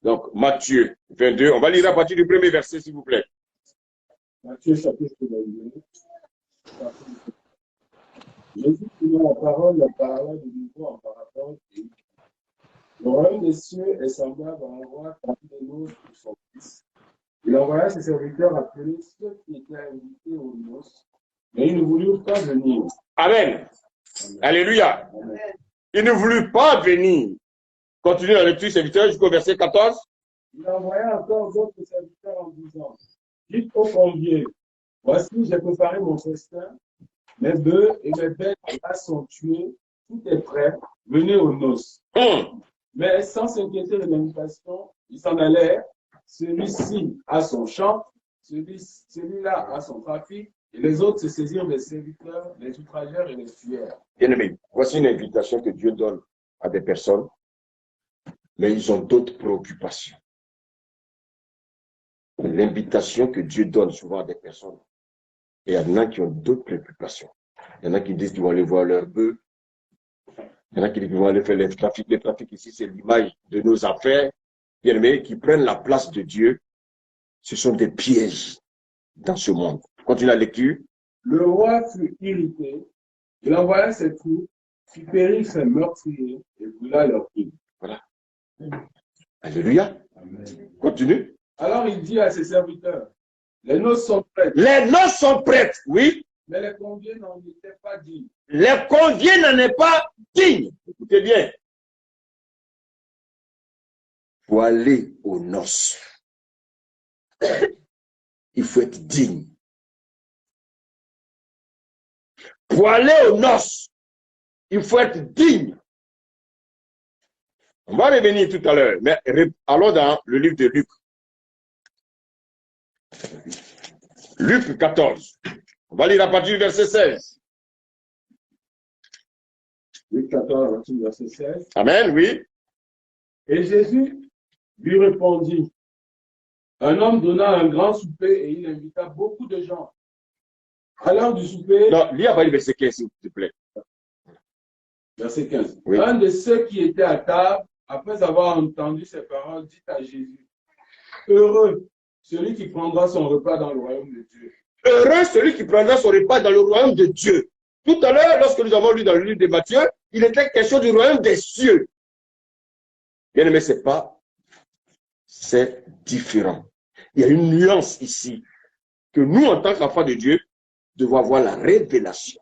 Donc, Matthieu 22. On va lire à partir du premier verset, s'il vous plaît. Matthieu chapitre 22. Jésus, prenant la parole, la parla de nouveau en parabole et dit, le royaume des cieux est semblable à un roi qui fit des noces pour son fils. Il envoya ses serviteurs appeler ceux qui étaient invités aux noces, mais ils ne voulurent pas venir. Amen. Alléluia. Amen. Il ne voulut pas venir. Continue la lecture, serviteur, jusqu'au verset 14. Il envoya encore d'autres serviteurs en disant, dites aux conviés, voici, j'ai préparé mon festin, mes bœufs et mes bêtes sont tués, tout est prêt, venez aux noces. Mais sans s'inquiéter de l'invitation, ils s'en allèrent, celui-ci a son champ, celui-là a son trafic, et les autres se saisirent des serviteurs, les outragèrent et les tuèrent. Bien-aimés, voici une invitation que Dieu donne à des personnes, mais ils ont d'autres préoccupations. L'invitation que Dieu donne souvent à des personnes, et il y en a qui ont d'autres préoccupations. Il y en a qui disent qu'ils vont aller voir leurs bœufs. Il y en a qui disent qu'ils vont aller faire les trafics. Les trafics ici, c'est l'image de nos affaires. Bien-aimés, qui prennent la place de Dieu. Ce sont des pièges dans ce monde. Continue la lecture. Le roi fut irrité, il envoya ses troupes, fit périr ses meurtriers et brûla leurs villes. Voilà. Alléluia. Amen. Continue. Alors il dit à ses serviteurs, les noces sont prêtes. Les noces sont prêtes, oui. Mais les conviés n'en étaient pas dignes. Les conviés n'en est pas dignes. Écoutez bien. Pour aller aux noces, il faut être digne. Pour aller aux noces, il faut être digne. On va revenir tout à l'heure, mais allons dans le livre de Luc. Luc 14. On va lire à partir du verset 16. Luc 14, verset 16. Amen, oui. Et Jésus lui répondit, un homme donna un grand souper et il invita beaucoup de gens. À l'heure du souper, Non, lis à partir du verset 15, s'il te plaît. verset 15. Oui. Un de ceux qui étaient à table, après avoir entendu ces paroles, dit à Jésus, heureux celui qui prendra son repas dans le royaume de Dieu. Heureux celui qui prendra son repas dans le royaume de Dieu. Tout à l'heure, lorsque nous avons lu dans le livre de Matthieu, il était question du royaume des cieux. Bien aimé, c'est pas, c'est différent. Il y a une nuance ici que nous, en tant qu'enfants de Dieu, devons avoir la révélation.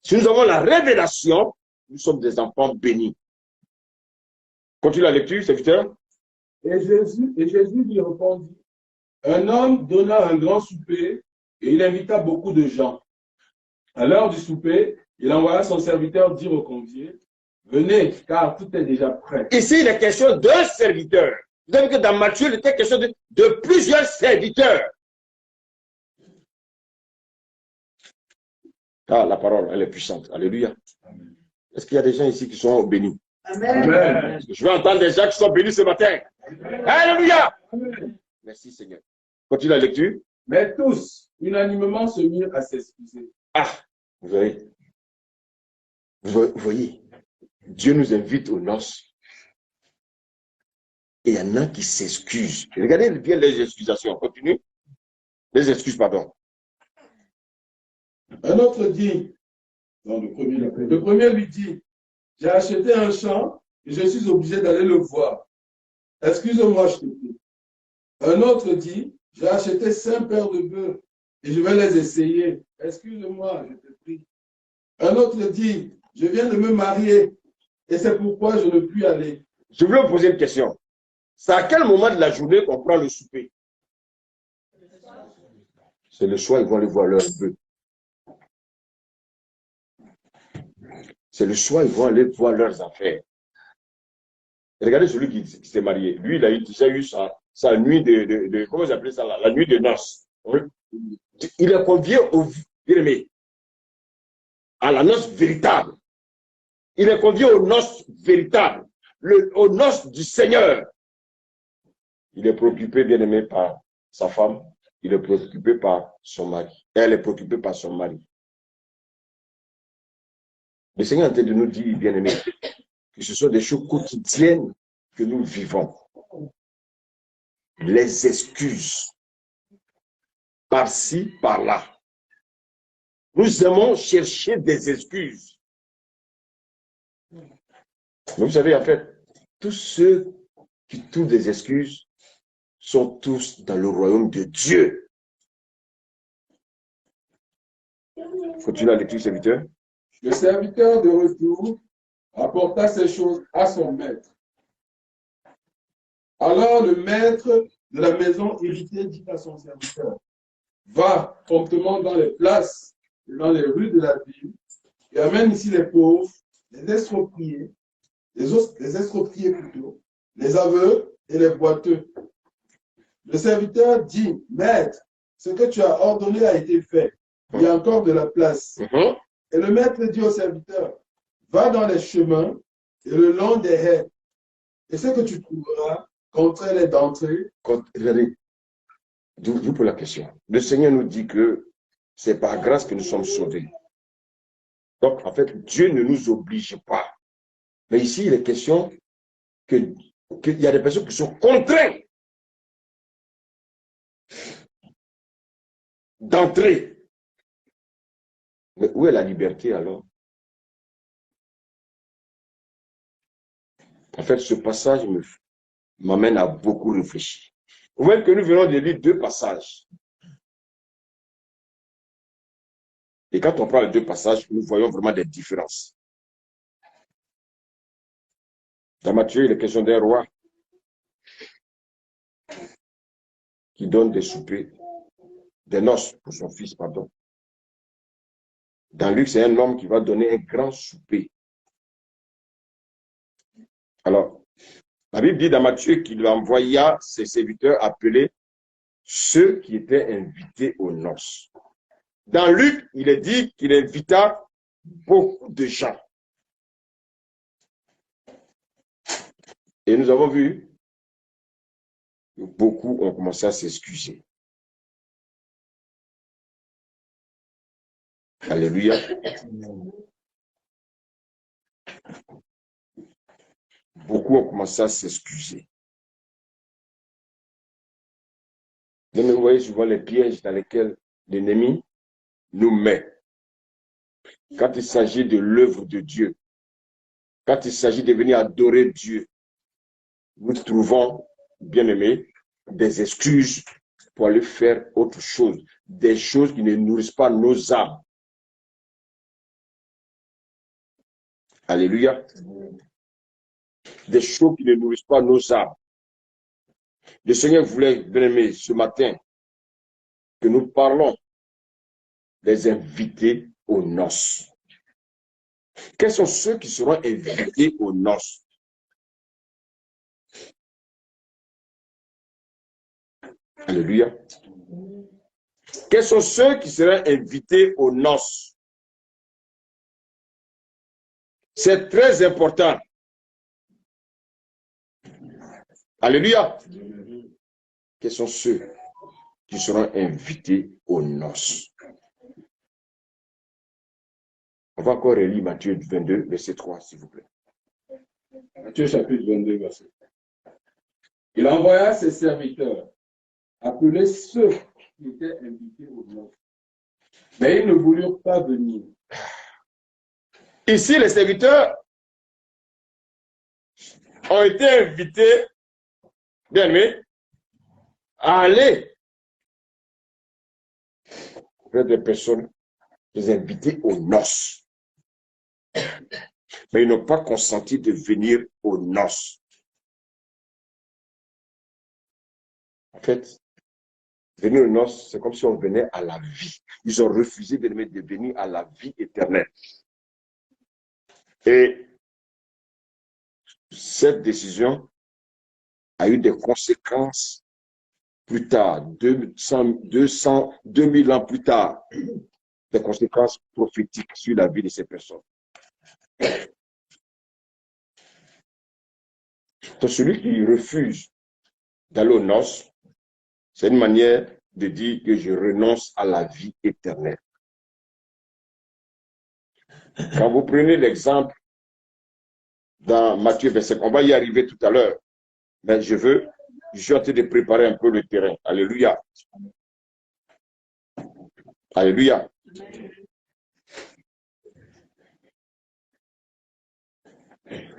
Si nous avons la révélation, nous sommes des enfants bénis. Continue la lecture, serviteur. Et Jésus lui répondit, un homme donna un grand souper et il invita beaucoup de gens. À l'heure du souper, il envoya son serviteur dire aux conviés, venez, car tout est déjà prêt. Ici, il est question d'un serviteur. Vous savez que dans Matthieu, il était question de plusieurs serviteurs. Ah, la parole, elle est puissante. Alléluia. Est-ce qu'il y a des gens ici qui sont bénis? Amen. Amen. Je veux entendre des gens qui sont bénis ce matin. Amen. Alléluia. Amen. Merci Seigneur. Continue la lecture. Mais tous, unanimement, se mirent à s'excuser. Ah, vous voyez. Vous voyez, Dieu nous invite aux noces. Et il y en a qui s'excusent. Regardez bien les excusations. Continue. Les excuses, pardon. Un autre dit, non, le premier lui dit, j'ai acheté un champ et je suis obligé d'aller le voir. Excuse-moi, je te prie. Un autre dit, j'ai acheté 5 paires de bœufs et je vais les essayer. Excuse-moi, je te prie. Un autre dit, je viens de me marier et c'est pourquoi je ne puis y aller. Je voulais vous poser une question. C'est à quel moment de la journée qu'on prend le souper? C'est le soir, ils vont aller voir leurs bœufs. C'est le soir, ils vont aller voir leurs affaires. Et regardez celui qui s'est marié. Lui, il a déjà eu sa nuit de comment vous appelez ça là? La nuit de noces. Il est convié au bien-aimé, à la noce véritable. Il est convié aux noces véritables, aux noces du Seigneur. Il est préoccupé, bien-aimé, par sa femme. Il est préoccupé par son mari. Elle est préoccupée par son mari. Le Seigneur est en train de nous dire, bien-aimé, que ce sont des choses quotidiennes que nous vivons, les excuses, par-ci, par-là. Nous aimons chercher des excuses. Mais vous savez, en fait, tous ceux qui trouvent des excuses sont tous dans le royaume de Dieu. Continue la lecture, serviteur. Le serviteur de retour apporta ces choses à son maître. Alors le maître de la maison irrité dit à son serviteur, va promptement dans les places et dans les rues de la ville et amène ici les pauvres, les estropiés, les estropiés plutôt, les aveux et les boiteux. Le serviteur dit, maître, ce que tu as ordonné a été fait. Il y a encore de la place. Et le maître dit au serviteur, va dans les chemins et le long des haies. Et ce que tu trouveras, contre les d'entrée. Regardez, d'où pour la question. Le Seigneur nous dit que c'est par grâce que nous sommes sauvés. Donc, en fait, Dieu ne nous oblige pas. Mais ici, il est question qu'il y a des personnes qui sont contraintes d'entrer. Mais où est la liberté alors? En fait, ce passage m'amène à beaucoup réfléchir. Vous voyez que nous venons de lire deux passages. Et quand on prend les deux passages, nous voyons vraiment des différences. Dans Matthieu, il est question d'un roi qui donne des soupers, des noces pour son fils, pardon. Dans Luc, c'est un homme qui va donner un grand souper. Alors, la Bible dit dans Matthieu qu'il envoya ses serviteurs appeler ceux qui étaient invités aux noces. Dans Luc, il est dit qu'il invita beaucoup de gens. Et nous avons vu que beaucoup ont commencé à s'excuser. Alléluia. Beaucoup ont commencé à s'excuser. Mais vous voyez souvent les pièges dans lesquels l'ennemi nous met. Quand il s'agit de l'œuvre de Dieu, quand il s'agit de venir adorer Dieu, nous trouvons, bien aimés, des excuses pour aller faire autre chose, des choses qui ne nourrissent pas nos âmes. Alléluia. Des choses qui ne nourrissent pas nos âmes. Le Seigneur voulait, bien aimé, ce matin, que nous parlons des invités aux noces. Quels sont ceux qui seront invités aux noces? Alléluia. Quels sont ceux qui seront invités aux noces? C'est très important. Alléluia. Quels sont ceux qui seront invités aux noces? On va encore relire Matthieu 22, verset 3, s'il vous plaît. Matthieu chapitre 22, verset 3. Il envoya ses serviteurs appeler ceux qui étaient invités aux noces. Mais ils ne voulurent pas venir. Ici, les serviteurs ont été invités, bien aimés, à aller vers des personnes, les inviter aux noces. Mais ils n'ont pas consenti de venir aux noces. En fait, venir aux noces, c'est comme si on venait à la vie. Ils ont refusé de venir à la vie éternelle. Et cette décision a eu des conséquences plus tard, 2000 ans plus tard, des conséquences prophétiques sur la vie de ces personnes. Donc, celui qui refuse d'aller aux noces, c'est une manière de dire que je renonce à la vie éternelle. Quand vous prenez l'exemple dans Matthieu 25, on va y arriver tout à l'heure. Mais je suis en train de préparer un peu le terrain. Alléluia. Alléluia.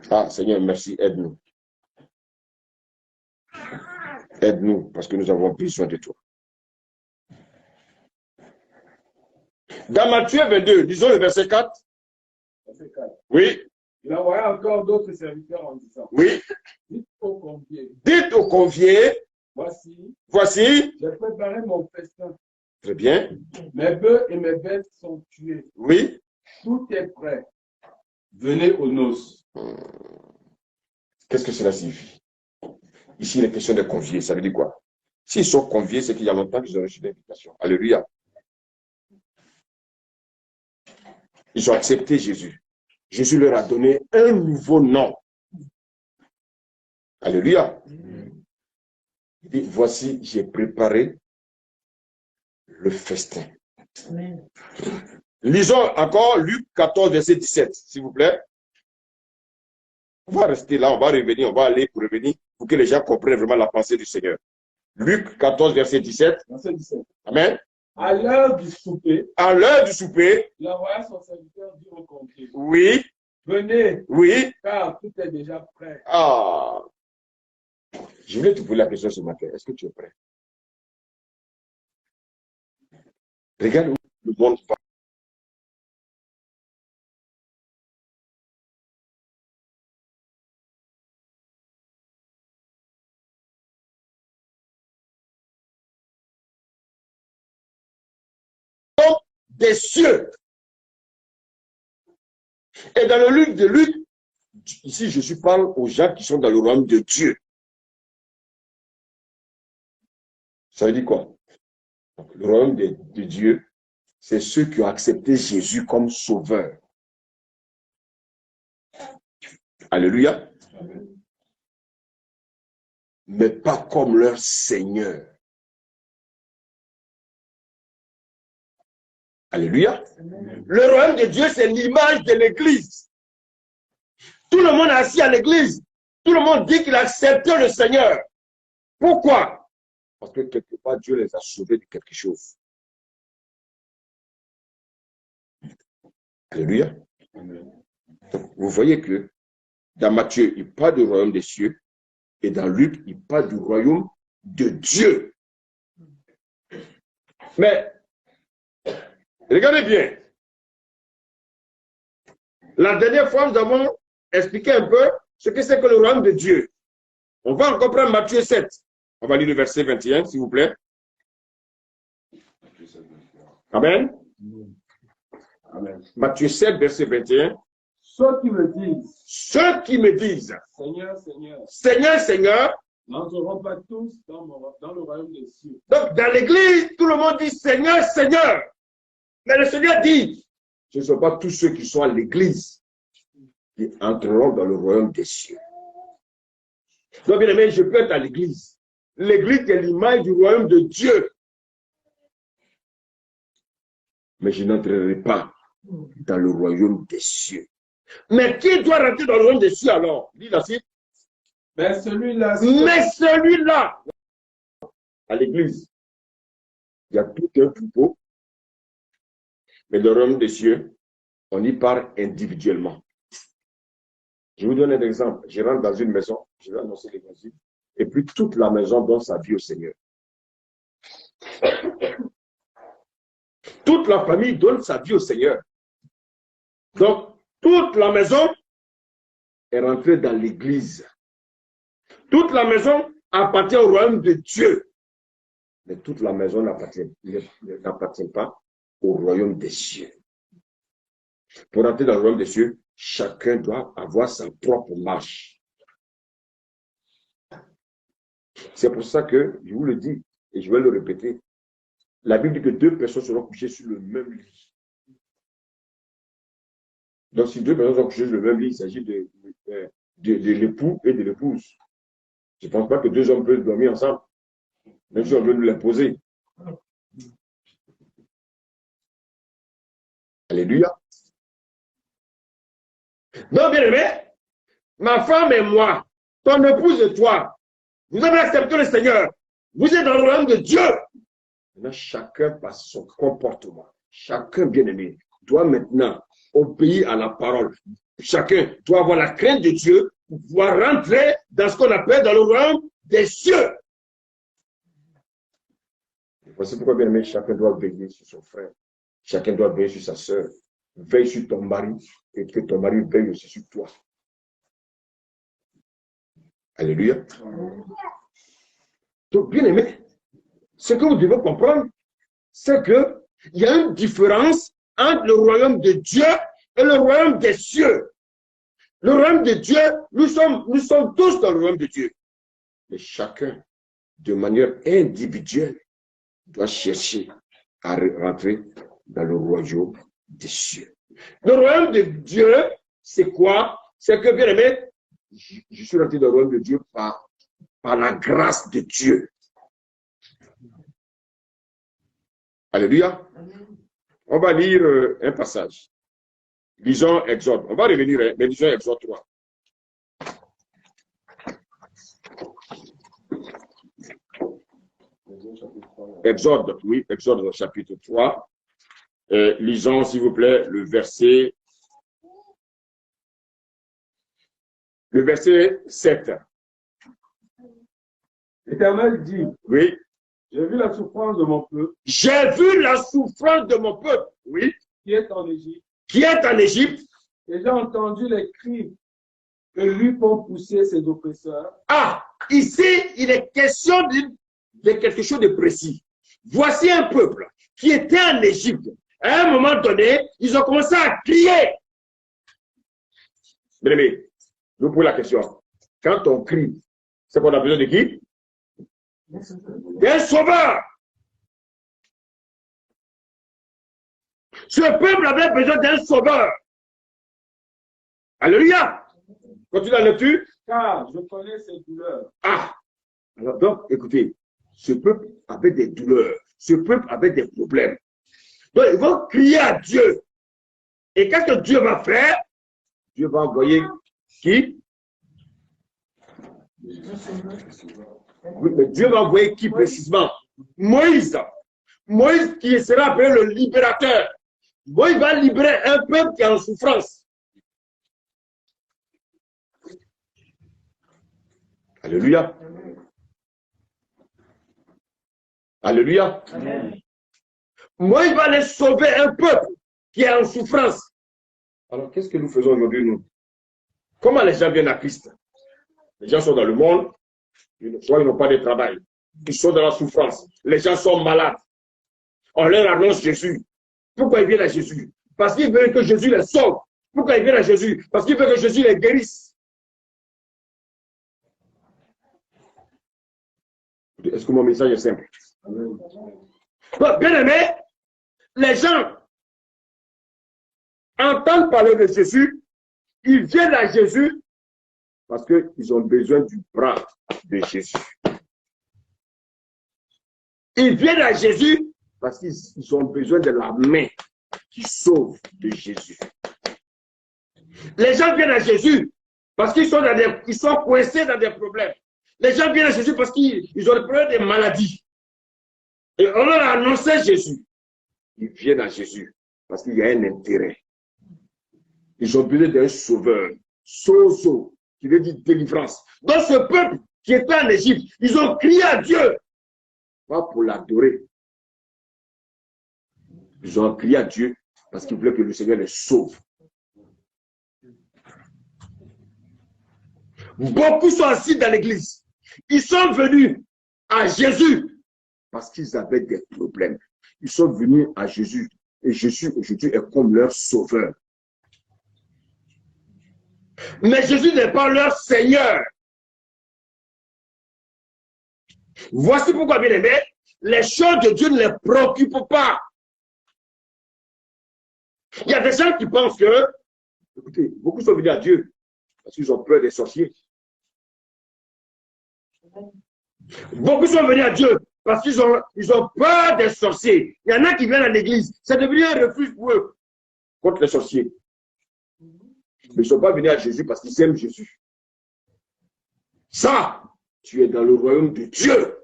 Ah, Seigneur, merci, aide-nous. Aide-nous, parce que nous avons besoin de toi. Dans Matthieu 22, disons le verset 4. Verset 4. Oui. Il envoya encore d'autres serviteurs en disant, Oui. dites aux conviés, Dites aux conviés, voici, j'ai préparé mon festin. Très bien. Mes bœufs et mes bêtes sont tués. Oui. Tout est prêt. Venez aux noces. Qu'est-ce que cela signifie? Ici, il est question de conviés. Ça veut dire quoi? S'ils sont conviés, c'est qu'il y a longtemps qu'ils ont reçu l'invitation. Alléluia. Ils ont accepté Jésus. Jésus leur a donné un nouveau nom. Alléluia. Il dit, voici, j'ai préparé le festin. Amen. Lisons encore Luc 14, verset 17, s'il vous plaît. On va rester là, on va revenir, on va aller pour revenir, pour que les gens comprennent vraiment la pensée du Seigneur. Luc 14, verset 17. Verset 17. Amen. À l'heure du souper, il envoya son serviteur dire aux conviés, oui, venez, oui, car tout est déjà prêt. Ah, je voulais te poser la question ce matin. Est-ce que tu es prêt? Regarde où le monde va. Des cieux. Et dans le Luc de Luc, ici je parle aux gens qui sont dans le royaume de Dieu. Ça veut dire quoi? Donc, le royaume de Dieu, c'est ceux qui ont accepté Jésus comme sauveur. Alléluia. Amen. Mais pas comme leur Seigneur. Alléluia. Amen. Le royaume de Dieu, c'est l'image de l'Église. Tout le monde est assis à l'Église. Tout le monde dit qu'il a accepté le Seigneur. Pourquoi? Parce que quelque part, Dieu les a sauvés de quelque chose. Alléluia. Amen. Donc, vous voyez que dans Matthieu, il parle du royaume des cieux. Et dans Luc, il parle du royaume de Dieu. Mais, regardez bien. La dernière fois, nous avons expliqué un peu ce que c'est que le royaume de Dieu. On va encore prendre Matthieu 7. On va lire le verset 21, s'il vous plaît. Amen. Amen. Matthieu 7, verset 21. Ceux qui me disent, Seigneur, Seigneur, Seigneur, Seigneur, n'entreront pas tous dans le royaume des cieux. Donc, dans l'église, tout le monde dit Seigneur, Seigneur. Mais le Seigneur dit, ce ne sont pas tous ceux qui sont à l'église qui entreront dans le royaume des cieux. Donc, bien aimé, je peux être à l'église. L'église est l'image du royaume de Dieu. Mais je n'entrerai pas dans le royaume des cieux. Mais qui doit rentrer dans le royaume des cieux alors? Dis la suite. Mais celui-là, à l'église, il y a tout un troupeau. Mais le royaume des cieux, on y part individuellement. Je vous donne un exemple. Je rentre dans une maison, je vais annoncer l'évangile, et puis toute la maison donne sa vie au Seigneur. Toute la famille donne sa vie au Seigneur. Donc, toute la maison est rentrée dans l'église. Toute la maison appartient au royaume de Dieu. Mais toute la maison n'appartient pas au royaume des cieux. Pour entrer dans le royaume des cieux, chacun doit avoir sa propre marche. C'est pour ça que, je vous le dis, et je vais le répéter, la Bible dit que 2 personnes seront couchées sur le même lit. Donc, si 2 personnes sont couchées sur le même lit, il s'agit de l'époux et de l'épouse. Je ne pense pas que 2 hommes peuvent dormir ensemble, même si on veut nous l'imposer. Alléluia. Donc, bien aimé, ma femme et moi, ton épouse et toi, Vous avez accepté le Seigneur. Vous êtes dans le royaume de Dieu. Maintenant, chacun par son comportement, chacun bien-aimé, doit maintenant obéir à la parole. Chacun doit avoir la crainte de Dieu pour pouvoir rentrer dans ce qu'on appelle dans le royaume des cieux. Voici pourquoi, bien-aimé, chacun doit veiller sur son frère. Chacun doit veiller sur sa sœur. Veille sur ton mari et que ton mari veille aussi sur toi. Alléluia. Donc, bien-aimé, ce que vous devez comprendre, c'est qu'il y a une différence entre le royaume de Dieu et le royaume des cieux. Le royaume de Dieu, nous sommes tous dans le royaume de Dieu. Mais chacun, de manière individuelle, doit chercher à rentrer dans le royaume des cieux. Le royaume de Dieu, c'est quoi? C'est que, bien aimé, je suis rentré dans le royaume de Dieu par la grâce de Dieu. Alléluia. On va lire un passage. Lisons Exode. On va revenir, mais lisons Exode 3. Exode, oui, Exode chapitre 3. Lisons, s'il vous plaît, le verset 7. L'Éternel dit, Oui. j'ai vu la souffrance de mon peuple. J'ai vu la souffrance de mon peuple, oui. Qui est en Égypte. Qui est en Égypte. Et j'ai entendu les cris que lui font pousser ses oppresseurs. Ah, ici, il est question de quelque chose de précis. Voici un peuple qui était en Égypte. À un moment donné, ils ont commencé à crier. Bien-aimé, nous posons la question. Quand on crie, c'est qu'on a besoin de qui? D'un sauveur. Ce peuple avait besoin d'un sauveur. Alléluia. Continue la lecture. Car je connais ses douleurs. Ah. Alors donc, écoutez, ce peuple avait des douleurs. Ce peuple avait des problèmes. Donc, ils vont crier à Dieu. Et qu'est-ce que Dieu va faire? Dieu va envoyer qui? Oui, mais Dieu va envoyer qui précisément? Moïse. Moïse qui sera appelé le libérateur. Moïse va libérer un peuple qui est en souffrance. Alléluia. Alléluia. Amen. Moïse va aller sauver un peuple qui est en souffrance. Alors, qu'est-ce que nous faisons aujourd'hui, nous? Comment les gens viennent à Christ? Les gens sont dans le monde, soit ils n'ont pas de travail, ils sont dans la souffrance, les gens sont malades. On leur annonce Jésus. Pourquoi ils viennent à Jésus? Parce qu'ils veulent que Jésus les sauve. Pourquoi ils viennent à Jésus? Parce qu'ils veulent que Jésus les guérisse. Est-ce que mon message est simple? Bien aimé, les gens entendent parler de Jésus, ils viennent à Jésus parce qu'ils ont besoin du bras de Jésus. Ils viennent à Jésus parce qu'ils ont besoin de la main qui sauve de Jésus. Les gens viennent à Jésus parce qu'ils sont coincés dans des problèmes. Les gens viennent à Jésus parce qu'ils ont des problèmes de maladies. Et on leur a annoncé Jésus. Ils viennent à Jésus parce qu'il y a un intérêt. Ils ont besoin d'un sauveur. Sozo, qui veut dire délivrance. Donc ce peuple qui était en Égypte, ils ont crié à Dieu. Pas pour l'adorer. Ils ont crié à Dieu parce qu'ils voulaient que le Seigneur les sauve. Beaucoup sont assis dans l'église. Ils sont venus à Jésus parce qu'ils avaient des problèmes. Ils sont venus à Jésus. Et Jésus aujourd'hui est comme leur sauveur. Mais Jésus n'est pas leur Seigneur. Voici pourquoi, bien aimé, les choses de Dieu ne les préoccupent pas. Il y a des gens qui pensent que, écoutez, beaucoup sont venus à Dieu parce qu'ils ont peur des sorciers. Beaucoup sont venus à Dieu parce qu'ils ont peur des sorciers. Il y en a qui viennent à l'église. C'est devenu un refuge pour eux contre les sorciers. Mais ils ne sont pas venus à Jésus parce qu'ils aiment Jésus. Ça, tu es dans le royaume de Dieu.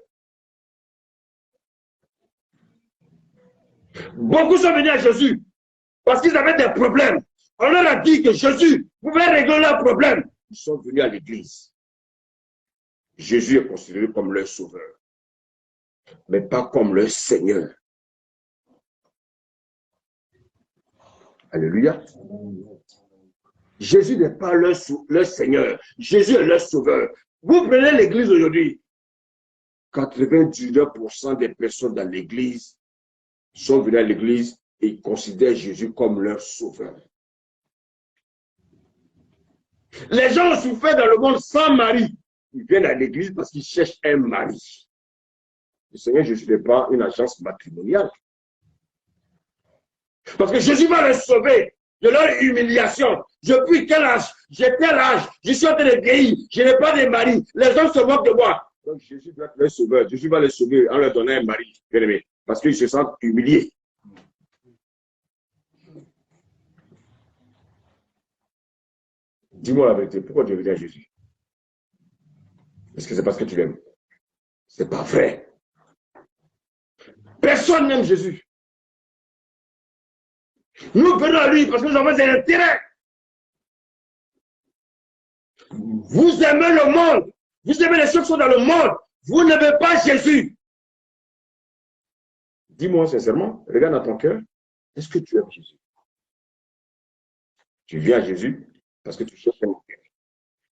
Beaucoup sont venus à Jésus parce qu'ils avaient des problèmes. On leur a dit que Jésus pouvait régler leurs problèmes. Ils sont venus à l'église. Jésus est considéré comme leur sauveur, mais pas comme leur Seigneur. Alléluia. Jésus n'est pas leur Seigneur. Jésus est leur sauveur. Vous prenez l'église aujourd'hui. 99% des personnes dans l'église sont venues à l'église et ils considèrent Jésus comme leur sauveur. Les gens ont souffert dans le monde sans mari. Ils viennent à l'église parce qu'ils cherchent un mari. Le Seigneur Jésus n'est pas une agence matrimoniale. Parce que Jésus va les sauver de leur humiliation. Depuis quel âge? J'ai tel âge. Je suis en train de vieillir. Je n'ai pas de mari. Les gens se moquent de moi. Donc Jésus doit être leur sauveur. Jésus va les sauver en leur donnant un mari, bien aimé. Parce qu'ils se sentent humiliés. Dis-moi la vérité. Pourquoi tu veux dire à Jésus? Est-ce que c'est parce que tu l'aimes? C'est pas vrai. Personne n'aime Jésus. Nous venons à lui parce que nous avons un intérêt. Vous aimez le monde. Vous aimez les choses qui sont dans le monde. Vous n'aimez pas Jésus. Dis-moi sincèrement, regarde dans ton cœur, est-ce que tu aimes Jésus? Tu viens à Jésus parce que tu cherches un intérêt.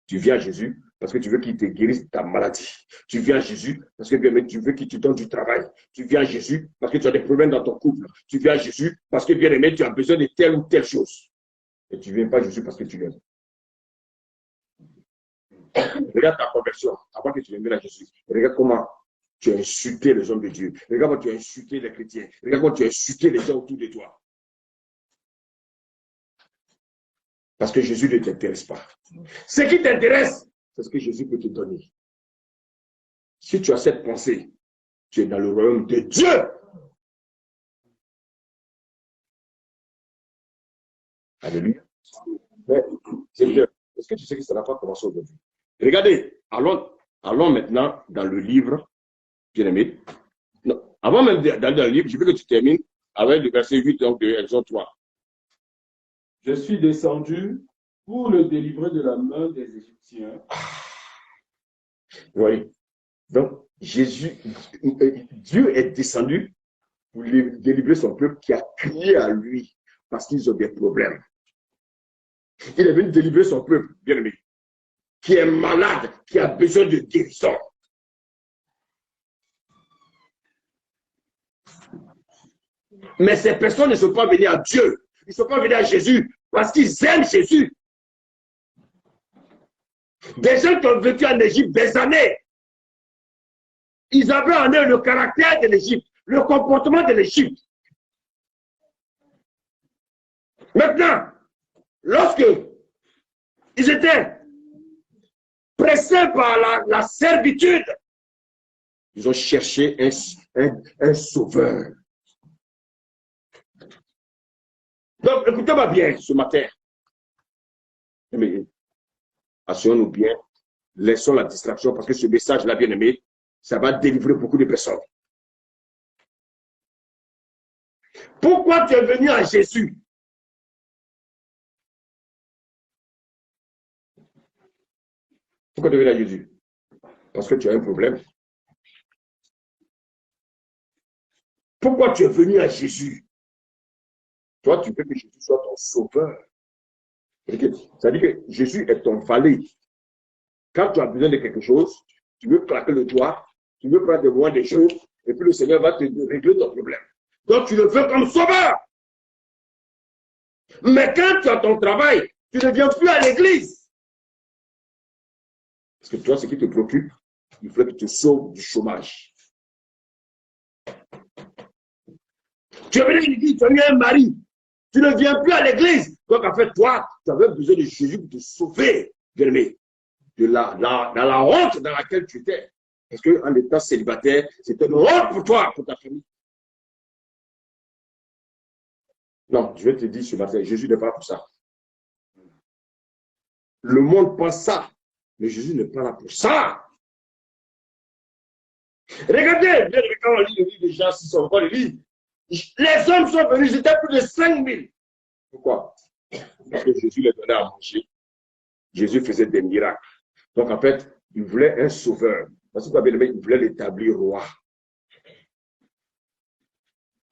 Tu viens à Jésus parce que tu veux qu'il te guérisse de ta maladie. Tu viens à Jésus parce que tu veux qu'il te donne du travail. Tu viens à Jésus parce que tu as des problèmes dans ton couple. Tu viens à Jésus parce que, bien aimé, tu as besoin de telle ou telle chose. Et tu ne viens pas à Jésus parce que tu l'aimes. Regarde ta conversion avant que tu viennes à Jésus. Regarde comment tu as insulté les hommes de Dieu. Regarde comment tu as insulté les chrétiens. Regarde comment tu as insulté les gens autour de toi. Parce que Jésus ne t'intéresse pas. Ce qui t'intéresse, c'est ce que Jésus peut te donner. Si tu as cette pensée, tu es dans le royaume de Dieu. Alléluia. Est-ce que tu sais que ça n'a pas commencé aujourd'hui? Regardez, allons maintenant dans le livre, bien-aimé. Avant même d'aller dans le livre, je veux que tu termines avec le verset 8 donc, de Exode 3. Je suis descendu pour le délivrer de la main des Égyptiens. Oui. Donc, Dieu est descendu pour délivrer son peuple qui a crié à lui parce qu'ils ont des problèmes. Il est venu délivrer son peuple, bien-aimé, qui est malade, qui a besoin de guérison. Mais ces personnes ne sont pas venues à Dieu. Ils ne sont pas venus à Jésus parce qu'ils aiment Jésus. Des gens qui ont vécu en Égypte des années, ils avaient en eux le caractère de l'Égypte, le comportement de l'Égypte. Maintenant, lorsque ils étaient pressés par la servitude, ils ont cherché un sauveur. Donc, écoutez-moi bien ce matin. Mais assurons-nous bien, laissons la distraction parce que ce message-là, bien aimé, ça va délivrer beaucoup de personnes. Pourquoi tu es venu à Jésus? Pourquoi tu es venu à Jésus? Parce que tu as un problème. Pourquoi tu es venu à Jésus? Toi, tu veux que Jésus soit ton sauveur. C'est-à-dire que Jésus est ton valet. Quand tu as besoin de quelque chose, tu veux claquer le doigt, tu veux prendre de loin des choses, et puis le Seigneur va te régler ton problème. Donc, tu le veux comme sauveur. Mais quand tu as ton travail, tu ne viens plus à l'église. Parce que toi, ce qui te préoccupe, il faut que tu te sauves du chômage. Tu es venu à l'église, tu as eu un mari. Tu ne viens plus à l'église. Donc, en fait, toi, tu avais besoin de Jésus pour te sauver, bien-aimé, dans la honte dans laquelle tu étais. Parce qu'en étant célibataire, c'était une honte pour toi, pour ta famille. Non, je vais te dire ce matin, Jésus n'est pas pour ça. Le monde pense ça, mais Jésus n'est pas là pour ça. Regardez, bien, quand on lit le livre de Jean 6, on va le lire. Les hommes sont venus, c'était plus de 5000. Pourquoi? Parce que Jésus les donnait à manger. Jésus faisait des miracles. Donc, en fait, il voulait un sauveur. Parce que, bien aimé, il voulait l'établir roi.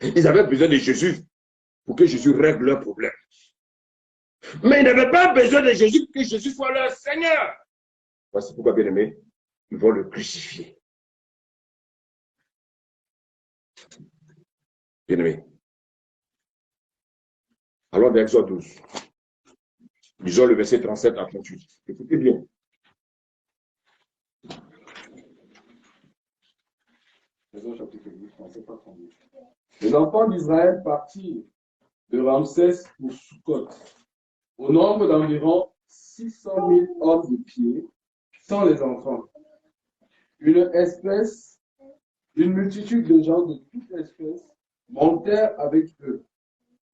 Ils avaient besoin de Jésus pour que Jésus règle leurs problèmes. Mais ils n'avaient pas besoin de Jésus pour que Jésus soit leur Seigneur. Voici pourquoi, bien aimé, ils vont le crucifier. Bien aimé. Alors, dans Exode 12, lisons le verset 37 à 38. Écoutez bien. Les enfants d'Israël partirent de Ramsès pour Sukkot, au nombre d'environ 600 000 hommes de pied, sans les enfants. Une multitude de gens de toute espèce montèrent avec eux.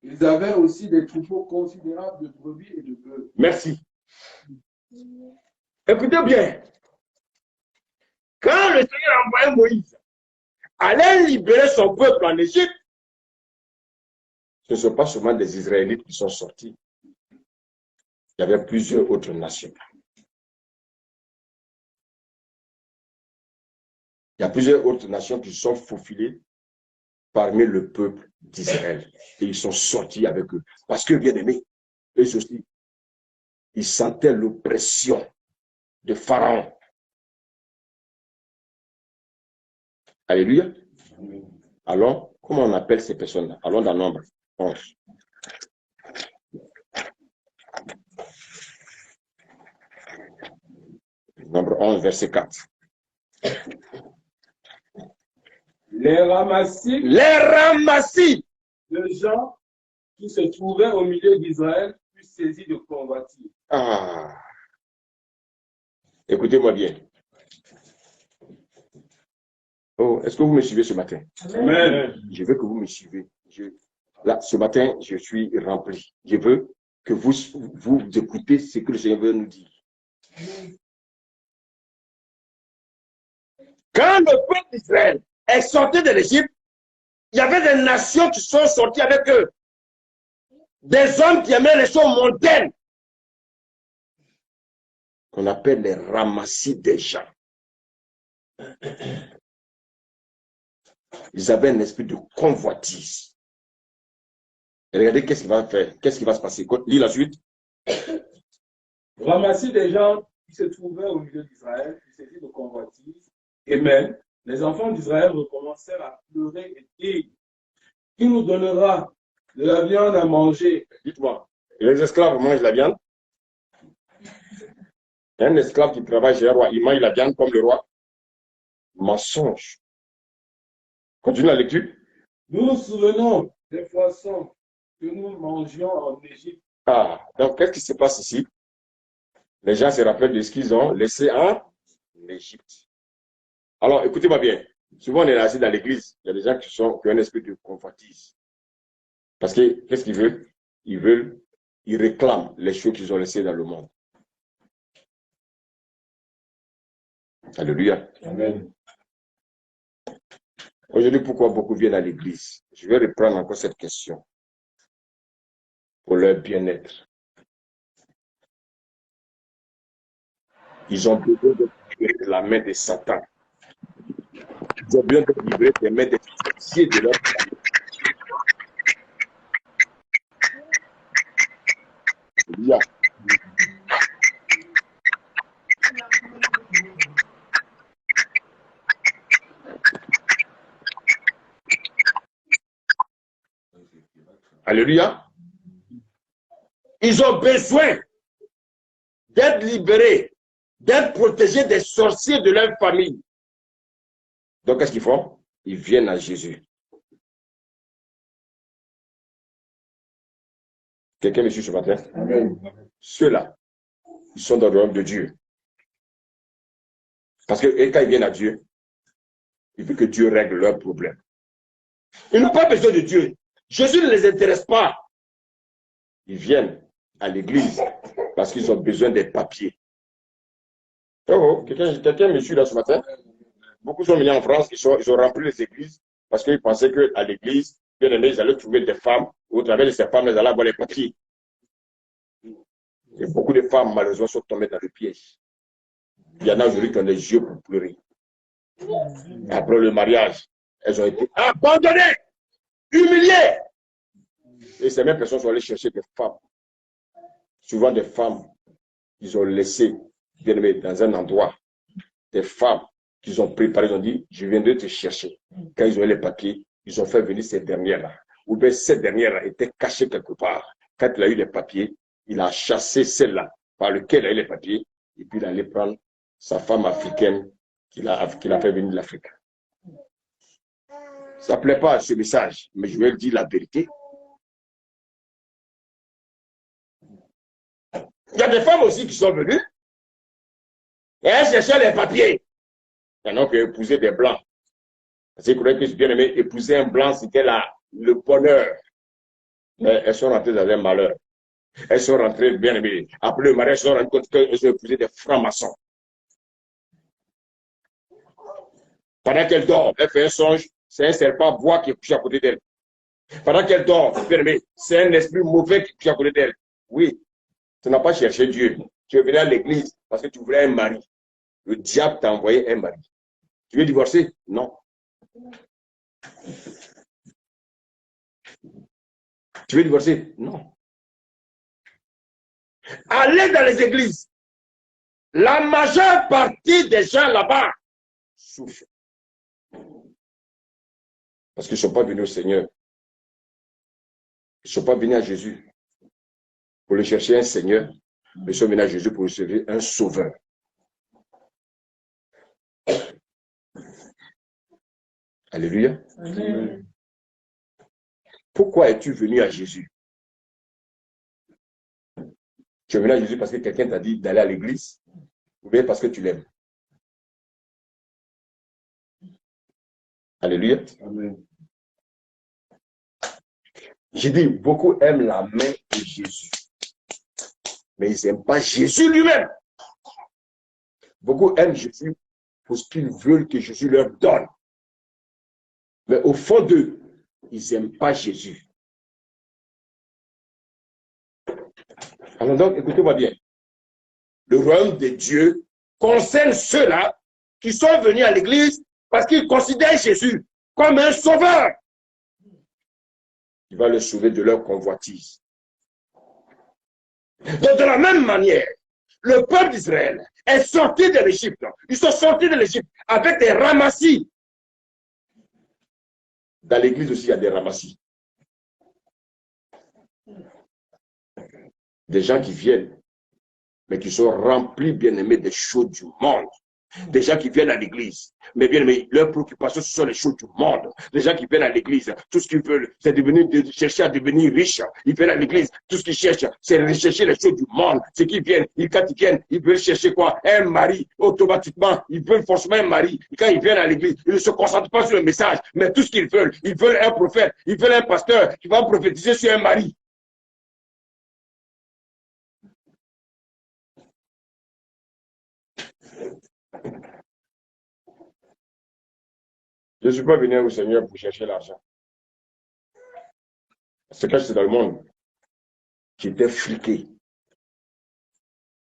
Ils avaient aussi des troupeaux considérables de brebis et de bœufs. Merci. Écoutez bien. Quand le Seigneur a envoyé Moïse aller libérer son peuple en Égypte, ce ne sont pas seulement des Israélites qui sont sortis. Il y avait plusieurs autres nations. Il y a plusieurs autres nations qui sont faufilées parmi le peuple d'Israël. Et ils sont sortis avec eux. Parce que, bien aimés, eux aussi, ils sentaient l'oppression de Pharaon. Alléluia. Alors, comment on appelle ces personnes-là? Allons dans Nombre 11. Nombre 11, verset 4. Les ramassis de gens qui se trouvaient au milieu d'Israël furent saisis de convoitise. Ah. Écoutez-moi bien. Oh, est-ce que vous me suivez ce matin? Amen. Je veux que vous me suivez. Là, ce matin, je suis rempli. Je veux que vous écoutez ce que le Seigneur veut nous dire. Quand le peuple d'Israël est sorti de l'Égypte, il y avait des nations qui sont sorties avec eux. Des hommes qui aimaient les choses mondaines. Qu'on appelle les ramassis des gens. Ils avaient un esprit de convoitise. Et regardez qu'est-ce qu'il va faire. Qu'est-ce qui va se passer? Lis la suite. Ramassis des gens qui se trouvaient au milieu d'Israël furent saisis de convoitise. Et même, les enfants d'Israël recommencèrent à pleurer et dire, qui nous donnera de la viande à manger? Dites-moi, les esclaves mangent la viande? Un esclave qui travaille chez le roi, il mange la viande comme le roi? Mensonge. Continue la lecture. Nous nous souvenons des poissons que nous mangions en Égypte. Ah, donc qu'est-ce qui se passe ici? Les gens se rappellent de ce qu'ils ont laissé en Égypte. Alors, écoutez-moi bien. Souvent, on est assis dans l'église. Il y a des gens qui ont un esprit de convoitise. Parce que, qu'est-ce qu'ils veulent? Ils réclament les choses qu'ils ont laissées dans le monde. Alléluia. Amen. Aujourd'hui, pourquoi beaucoup viennent à l'église? Je vais reprendre encore cette question. Pour leur bien-être. Ils ont besoin de libérer de la main de Satan. Ils ont besoin de libérer des mains des sorciers de leur famille. Alléluia. Alléluia. Ils ont besoin d'être libérés, d'être protégés des sorciers de leur famille. Donc, qu'est-ce qu'ils font? Ils viennent à Jésus. Quelqu'un me suit ce matin? Amen. Ceux-là, ils sont dans le royaume de Dieu. Parce que quand ils viennent à Dieu, il veut que Dieu règle leurs problèmes. Ils n'ont pas besoin de Dieu. Jésus ne les intéresse pas. Ils viennent à l'église parce qu'ils ont besoin des papiers. Oh, quelqu'un me suit là ce matin? Beaucoup sont venus en France, ils ont rempli les églises parce qu'ils pensaient qu'à l'église, bien aimé, ils allaient trouver des femmes, au travers de ces femmes, ils allaient avoir les papiers. Et beaucoup de femmes, malheureusement, sont tombées dans le piège. Il y en a aujourd'hui qui ont des yeux pour pleurer. Après le mariage, elles ont été abandonnées, humiliées. Et ces mêmes personnes sont allées chercher des femmes. Souvent des femmes qu'ils ont laissées, bien aimées, dans un endroit. Des femmes qu'ils ont préparées, ils ont dit, je viendrai te chercher. Quand ils ont eu les papiers, ils ont fait venir ces dernières-là. Ou bien cette dernière était cachée quelque part. Quand il a eu les papiers, il a chassé celle-là par lequel il a eu les papiers, et puis il allait prendre sa femme africaine qu'il a fait venir de l'Afrique. Ça ne plaît pas à ce message, mais je vais dire la vérité. Il y a des femmes aussi qui sont venues, et elles cherchaient les papiers. Il y en a qui ont épousé des blancs. Parce qu'ils croyaient que je bien aimé, épouser un blanc, c'était le bonheur. Mais elles sont rentrées dans un malheur. Elles sont rentrées bien aimées. Après le mariage, elles sont rendues compte qu'elles ont épousé des francs-maçons. Pendant qu'elle dort, elle fait un songe, c'est un serpent bois qui est couché à côté d'elle. Pendant qu'elle dort, bien aimé, c'est un esprit mauvais qui est couché à côté d'elle. Oui, tu n'as pas cherché Dieu. Tu es venu à l'église parce que tu voulais un mari. Le diable t'a envoyé un mari. Tu veux divorcer? Non. Tu veux divorcer? Non. Allez dans les églises. La majeure partie des gens là-bas souffrent. Parce qu'ils ne sont pas venus au Seigneur. Ils ne sont pas venus à Jésus pour le chercher un Seigneur. Mais ils sont venus à Jésus pour recevoir un sauveur. Alléluia. Amen. Pourquoi es-tu venu à Jésus? Tu es venu à Jésus parce que quelqu'un t'a dit d'aller à l'église ou bien parce que tu l'aimes? Alléluia. Amen. J'ai dit, beaucoup aiment la main de Jésus. Mais ils n'aiment pas Jésus lui-même. Beaucoup aiment Jésus pour ce qu'ils veulent que Jésus leur donne. Mais au fond d'eux, ils n'aiment pas Jésus. Alors donc, écoutez-moi bien. Le royaume de Dieu concerne ceux-là qui sont venus à l'église parce qu'ils considèrent Jésus comme un sauveur. Il va les sauver de leur convoitise. Donc, de la même manière, le peuple d'Israël est sorti de l'Égypte. Ils sont sortis de l'Égypte avec des ramassis. Dans l'église aussi, il y a des ramassis. Des gens qui viennent, mais qui sont remplis, bien aimés, des choses du monde. Des gens qui viennent à l'église, mais bien aimés, leurs préoccupations, ce sont les choses du monde. Des gens qui viennent à l'église, tout ce qu'ils veulent, c'est de chercher à devenir riches. Ils viennent à l'église, tout ce qu'ils cherchent, c'est de rechercher les choses du monde. C'est qu'ils viennent, quand ils viennent, ils veulent chercher quoi? Un mari, automatiquement, ils veulent forcément un mari. Et quand ils viennent à l'église, ils ne se concentrent pas sur le message, mais tout ce qu'ils veulent un prophète, ils veulent un pasteur qui va prophétiser sur un mari. Je ne suis pas venu au Seigneur pour chercher l'argent. C'est quand j'étais dans le monde, j'étais friqué.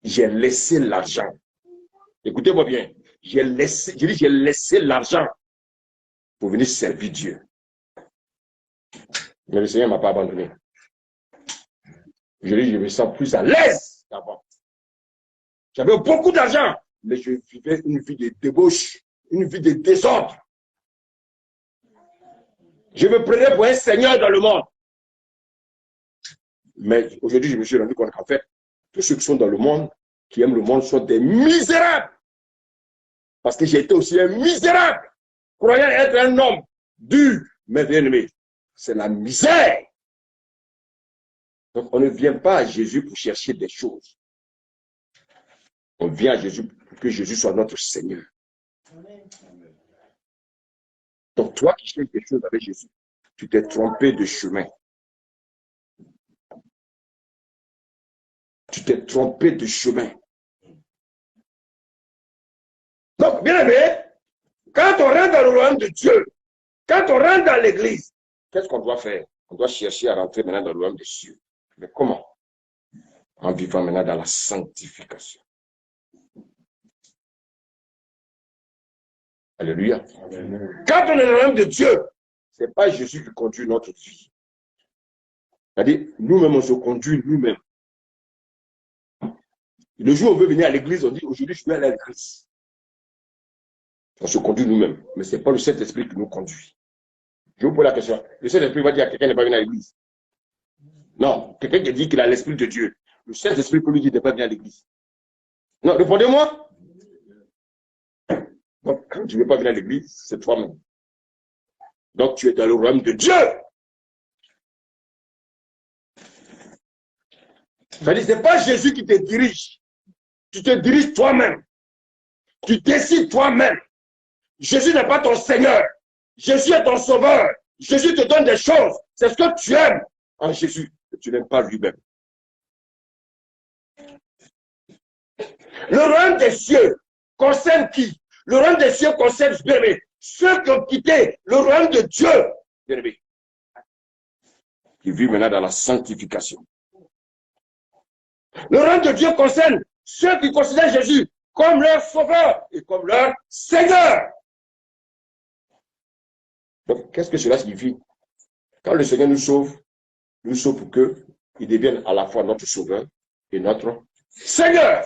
J'ai laissé l'argent. Écoutez-moi bien. J'ai laissé l'argent pour venir servir Dieu. Mais le Seigneur ne m'a pas abandonné. Je me sens plus à l'aise qu'avant. J'avais beaucoup d'argent, mais je vivais une vie de débauche, une vie de désordre. Je me prenais pour un seigneur dans le monde. Mais aujourd'hui, je me suis rendu compte qu'en fait, tous ceux qui sont dans le monde, qui aiment le monde, sont des misérables. Parce que j'ai été aussi un misérable, croyant être un homme dur, mais bien aimé. C'est la misère. Donc, on ne vient pas à Jésus pour chercher des choses. On vient à Jésus pour que Jésus soit notre Seigneur. Donc, toi qui cherches des choses avec Jésus, tu t'es trompé de chemin. Tu t'es trompé de chemin. Donc, bien aimé, quand royaume de Dieu, quand on rentre dans l'église, qu'est-ce qu'on doit faire? On doit chercher à rentrer maintenant dans le royaume des cieux. Mais comment? En vivant maintenant dans la sanctification. Alléluia. Amen. Quand on est dans le royaume de Dieu, ce n'est pas Jésus qui conduit notre vie. C'est-à-dire, nous-mêmes, on se conduit nous-mêmes. Le jour où on veut venir à l'église, on dit, aujourd'hui, je vais aller à l'église. On se conduit nous-mêmes. Mais ce n'est pas le Saint-Esprit qui nous conduit. Je vous pose la question. Le Saint-Esprit va dire à quelqu'un de ne pas venir à l'église. Non, quelqu'un qui dit qu'il a l'Esprit de Dieu. Le Saint-Esprit peut lui dire de ne pas venir à l'église. Non, répondez-moi. Donc, quand tu ne veux pas venir à l'église, c'est toi-même. Donc, tu es dans le royaume de Dieu. C'est-à-dire, ce n'est pas Jésus qui te dirige. Tu te diriges toi-même. Tu décides toi-même. Jésus n'est pas ton Seigneur. Jésus est ton Sauveur. Jésus te donne des choses. C'est ce que tu aimes en Jésus. Que tu n'aimes pas lui-même. Le royaume des cieux concerne qui? Le royaume des cieux concerne, bien-aimé, ceux qui ont quitté le royaume de Dieu, bien-aimé, qui vivent maintenant dans la sanctification. Le royaume de Dieu concerne ceux qui considèrent Jésus comme leur sauveur et comme leur Seigneur. Donc, qu'est-ce que cela signifie? Quand le Seigneur nous sauve pour qu'il devienne à la fois notre sauveur et notre Seigneur.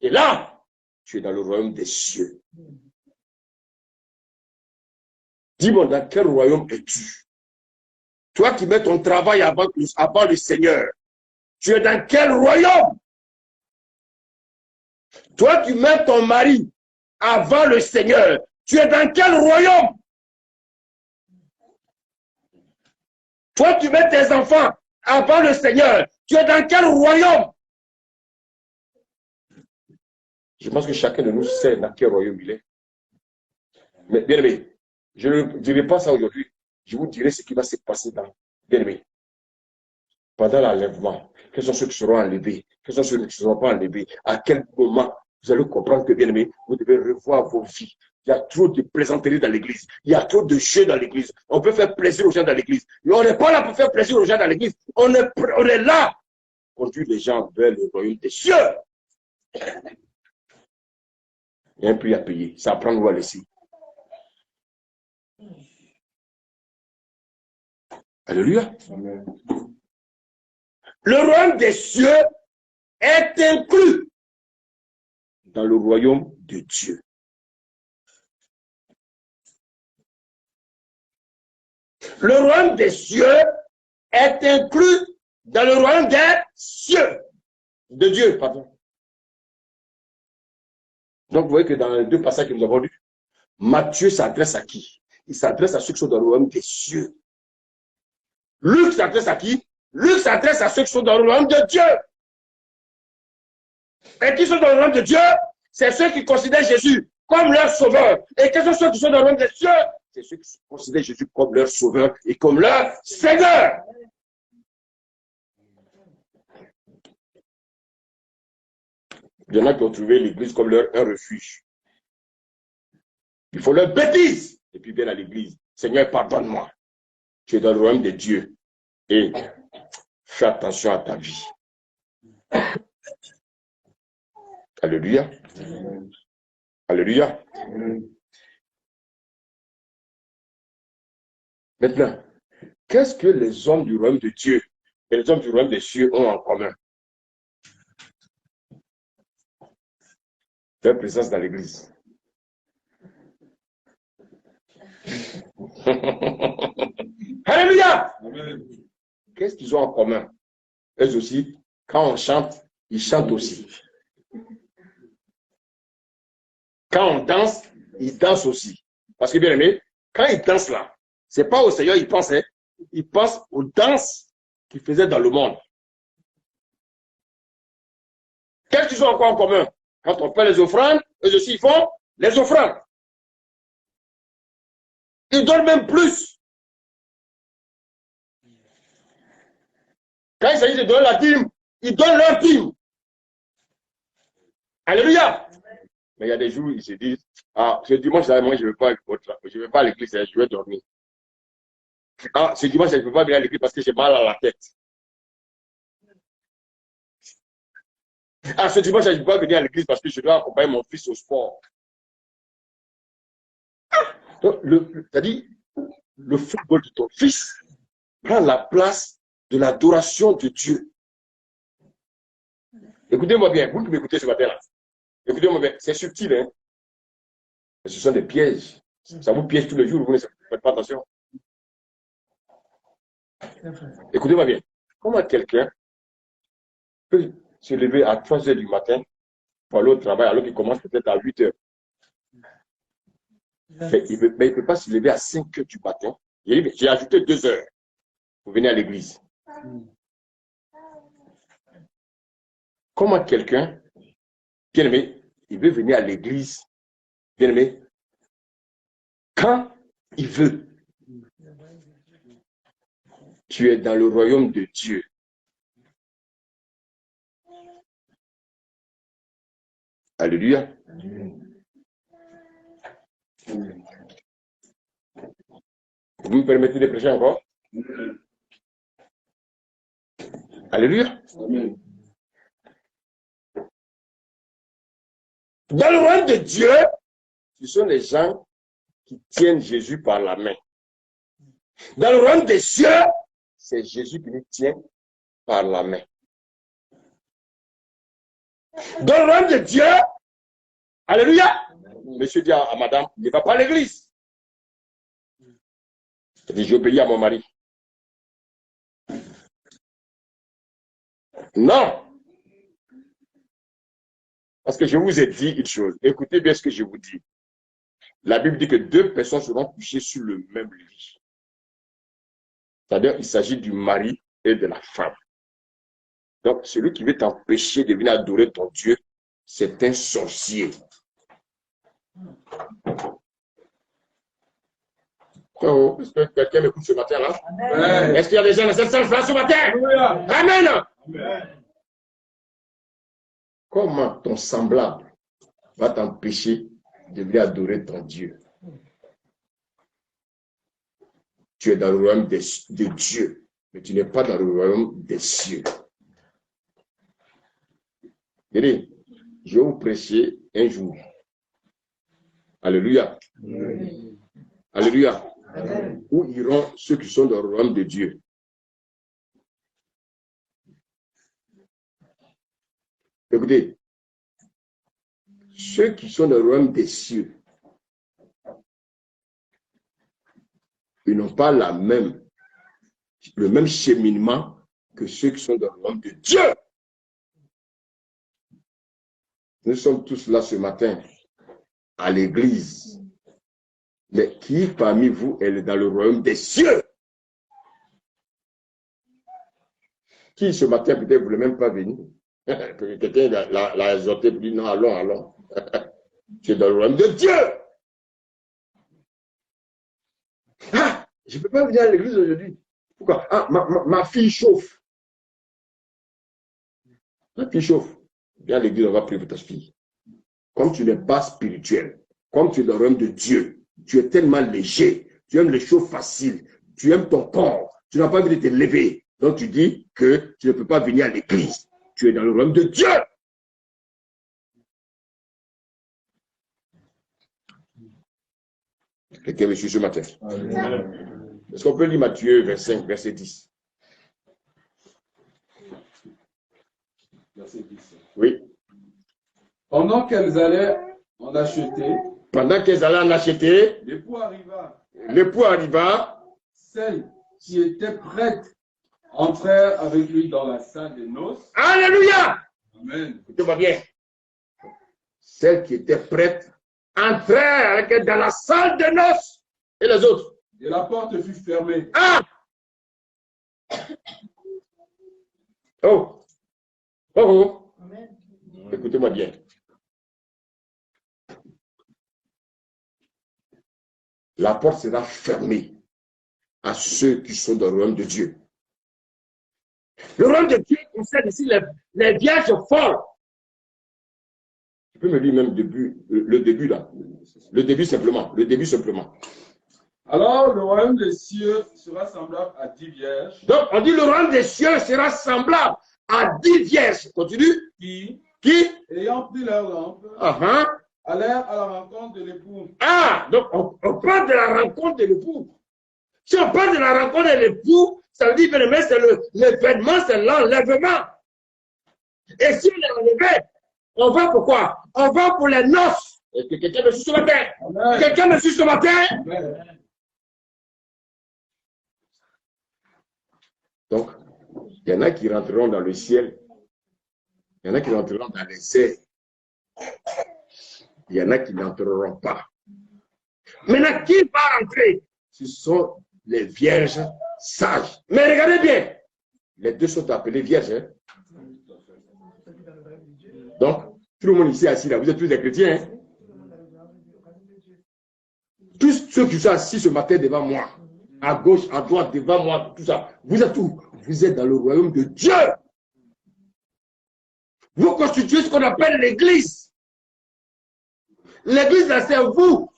Et là, tu es dans le royaume des cieux. Dis-moi, dans quel royaume es-tu? Toi qui mets ton travail avant le Seigneur, tu es dans quel royaume? Toi qui mets ton mari avant le Seigneur, tu es dans quel royaume? Toi qui mets tes enfants avant le Seigneur, tu es dans quel royaume? Je pense que chacun de nous sait dans quel royaume il est. Mais bien aimé, je ne dirai pas ça aujourd'hui. Je vous dirai ce qui va se passer dans. Bien aimé, pendant l'enlèvement, quels sont ceux qui seront enlevés? Quels sont ceux qui ne seront pas enlevés? À quel moment vous allez comprendre que, bien aimé, vous devez revoir vos vies. Il y a trop de plaisanteries dans l'église. Il y a trop de jeux dans l'église. On peut faire plaisir aux gens dans l'église. Mais on n'est pas là pour faire plaisir aux gens dans l'église. On est là pour conduire les gens vers le royaume des cieux. Il y a un prix à payer. Ça apprend ou à laisser. Alléluia. Amen. Le royaume des cieux est inclus dans le royaume de Dieu. Le royaume des cieux est inclus dans le royaume des cieux. De Dieu, pardon. Donc, vous voyez que dans les deux passages que nous avons lus, Matthieu s'adresse à qui? Il s'adresse à ceux qui sont dans le royaume des cieux. Luc s'adresse à qui? Luc s'adresse à ceux qui sont dans le royaume de Dieu. Et qui sont dans le royaume de Dieu? C'est ceux qui considèrent Jésus comme leur sauveur. Et quels sont ceux qui sont dans le royaume des cieux? C'est ceux qui considèrent Jésus comme leur sauveur et comme leur Seigneur. Il y en a qui ont trouvé l'église comme un refuge. Il faut leur bêtise. Et puis viennent à l'église. Seigneur, pardonne-moi. Tu es dans le royaume de Dieu. Et fais attention à ta vie. Alléluia. Alléluia. Maintenant, qu'est-ce que les hommes du royaume de Dieu et les hommes du royaume des cieux ont en commun? Leur présence dans l'église. Alléluia. Qu'est-ce qu'ils ont en commun? Eux aussi, quand on chante, ils chantent aussi. Quand on danse, ils dansent aussi. Parce que bien aimé, quand ils dansent là, c'est pas au Seigneur, ils pensent, hein? Ils pensent aux danses qu'ils faisaient dans le monde. Qu'est-ce qu'ils ont encore en commun? Quand on fait les offrandes, eux aussi ils font les offrandes. Ils donnent même plus. Quand il s'agit de donner la dîme, ils donnent leur dîme. Alléluia. Mais il y a des jours où ils se disent, Ah, ce dimanche, là, moi, je ne vais pas à l'église, hein, je vais dormir. Ah, ce dimanche, je ne peux pas venir à l'église parce que j'ai mal à la tête. Ah, ce dimanche, je ne peux pas venir à l'église parce que je dois accompagner mon fils au sport. Donc, c'est-à-dire, le football de ton fils prend la place de l'adoration de Dieu. Écoutez-moi bien, vous qui m'écoutez ce matin-là, écoutez-moi bien, c'est subtil, hein? Ce sont des pièges. Ça vous piège tous les jours, vous ne faites pas attention. Écoutez-moi bien, comment quelqu'un peut se lever à 3 heures du matin pour aller au travail alors qu'il commence peut-être à 8 heures? Mais il ne peut pas se lever à 5 heures du matin. J'ai ajouté 2 heures pour venir à l'église. Comment quelqu'un, bien aimé, il veut venir à l'église, bien aimé, quand il veut? Tu es dans le royaume de Dieu. Alléluia. Vous me permettez de prêcher encore? Alléluia. Dans le royaume de Dieu, ce sont les gens qui tiennent Jésus par la main. Dans le royaume des cieux, c'est Jésus qui nous tient par la main. Dans le royaume de Dieu, alléluia, monsieur dit à madame, ne va pas à l'église. Il dit, j'obéis à mon mari. Non. Parce que je vous ai dit une chose. Écoutez bien ce que je vous dis. La Bible dit que 2 personnes seront couchées sur le même lit. C'est-à-dire qu'il s'agit du mari et de la femme. Donc, celui qui veut t'empêcher de venir adorer ton Dieu, c'est un sorcier. Oh, est-ce que quelqu'un m'écoute ce matin-là? Est-ce qu'il y a des gens dans cette salle ce matin? Amen. Amen. Comment ton semblable va t'empêcher de venir adorer ton Dieu? Tu es dans le royaume de Dieu, mais tu n'es pas dans le royaume des cieux. Je vais vous prêcher un jour. Alléluia. Amen. Alléluia. Amen. Où iront ceux qui sont dans le royaume de Dieu? Écoutez, ceux qui sont dans le royaume des cieux, ils n'ont pas le même cheminement que ceux qui sont dans le royaume de Dieu. Nous sommes tous là ce matin à l'église. Mais qui parmi vous est dans le royaume des cieux? Qui ce matin peut-être ne voulait même pas venir? Quelqu'un l'a exhorté pour dire non, allons. Tu es dans le royaume de Dieu. Ah, je ne peux pas venir à l'église aujourd'hui. Pourquoi? Ah, ma fille chauffe. Ma fille chauffe. Viens à l'église, on va prier pour ta fille. Comme tu n'es pas spirituel, comme tu es dans le royaume de Dieu, tu es tellement léger, tu aimes les choses faciles, tu aimes ton corps, tu n'as pas envie de te lever. Donc tu dis que tu ne peux pas venir à l'église. Tu es dans le royaume de Dieu. Quelqu'un me suit ce matin? Est-ce qu'on peut lire Matthieu 25, verset 10? Verset 10. Oui. Pendant qu'elles allaient en acheter, l'époux arriva. Celles qui étaient prêtes entrèrent avec lui dans la salle des noces. Alléluia! Amen. Écoutez-moi bien. Celles qui étaient prêtes entrèrent dans la salle des noces. Et les autres? Et la porte fut fermée. Ah! Oh! Oh! Amen. Écoutez-moi bien. La porte sera fermée à ceux qui sont dans le royaume de Dieu. Le royaume de Dieu concerne ici les vierges folles. Tu peux me lire même le début là. Le début simplement. Le début simplement. Alors, le royaume des cieux sera semblable à 10 vierges. Donc, on dit le royaume des cieux sera semblable à 10 vierges. Continue. Qui, ayant pris leur lampe, allèrent à la rencontre de l'époux. Ah, donc on parle de la rencontre de l'époux. Si on parle de la rencontre de l'époux, ça veut dire que c'est l'événement, c'est l'enlèvement. Et si on est enlevé, on va pour quoi? On va pour les noces. Est-ce que quelqu'un me suit ce matin? Quelqu'un me suit ce matin? Amen. Donc, il y en a qui rentreront dans le ciel. Il y en a qui rentreront dans les airs. Il y en a qui n'entreront pas. Maintenant, qui va entrer? Ce sont les vierges sages. Mais regardez bien, les deux sont appelés vierges. Hein? Donc, tout le monde ici assis là, vous êtes tous des chrétiens. Hein? Tous ceux qui sont assis ce matin devant moi, à gauche, à droite, devant moi, tout ça, vous êtes où? Vous êtes dans le royaume de Dieu. Vous constituez ce qu'on appelle l'église. L'église, là, c'est vous.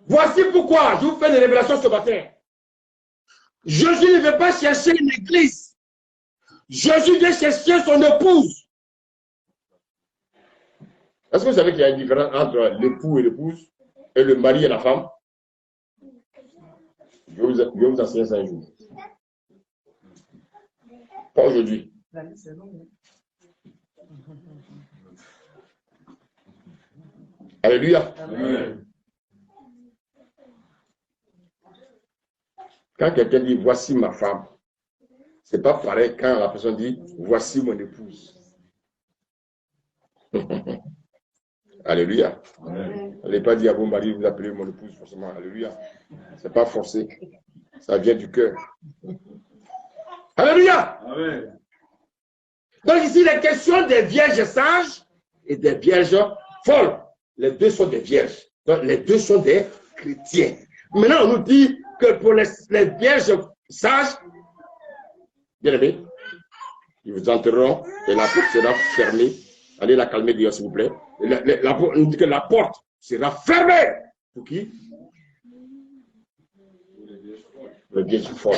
Voici pourquoi je vous fais des révélations ce matin. Jésus ne veut pas chercher une église. Jésus vient chercher son épouse. Est-ce que vous savez qu'il y a une différence entre l'époux et l'épouse et le mari et la femme? Je vais vous enseigner ça un jour. Pas aujourd'hui. Alléluia. Amen. Quand quelqu'un dit voici ma femme, c'est pas pareil quand la personne dit voici mon épouse. Alléluia. N'allez pas dire à vos maris, vous appelez mon épouse forcément. Alléluia. C'est pas forcé. Ça vient du cœur. Alléluia. Amen. Donc ici, les questions des vierges sages et des vierges folles. Les deux sont des vierges. Donc les deux sont des chrétiens. Maintenant, on nous dit que pour les vierges sages, bien aimés, ils vous entreront et la porte sera fermée. Allez la calmer, Dieu, s'il vous plaît. On dit que la porte sera fermée. Pour qui? Les vierges folles.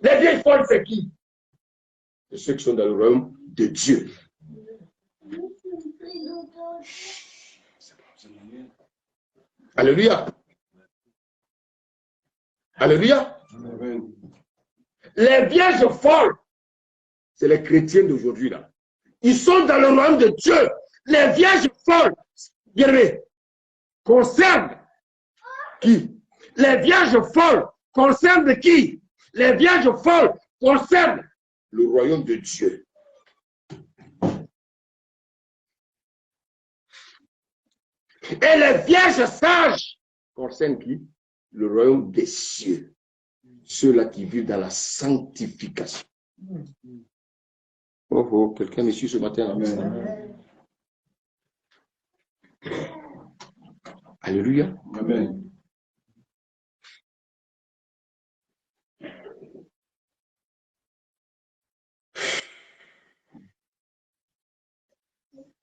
Les vierges folles, c'est qui? C'est ceux qui sont dans le royaume de Dieu. Alléluia. Alléluia. Amen. Les vierges folles, c'est les chrétiens d'aujourd'hui là. Ils sont dans le royaume de Dieu. Les vierges folles, bien aimé, concernent qui? Les vierges folles concernent qui? Les vierges folles concernent le royaume de Dieu. Et les vierges sages concernent qui? Le royaume des cieux. Ceux-là qui vivent dans la sanctification. Oh, oh, quelqu'un me suit ce matin. Amen. Alléluia. Amen.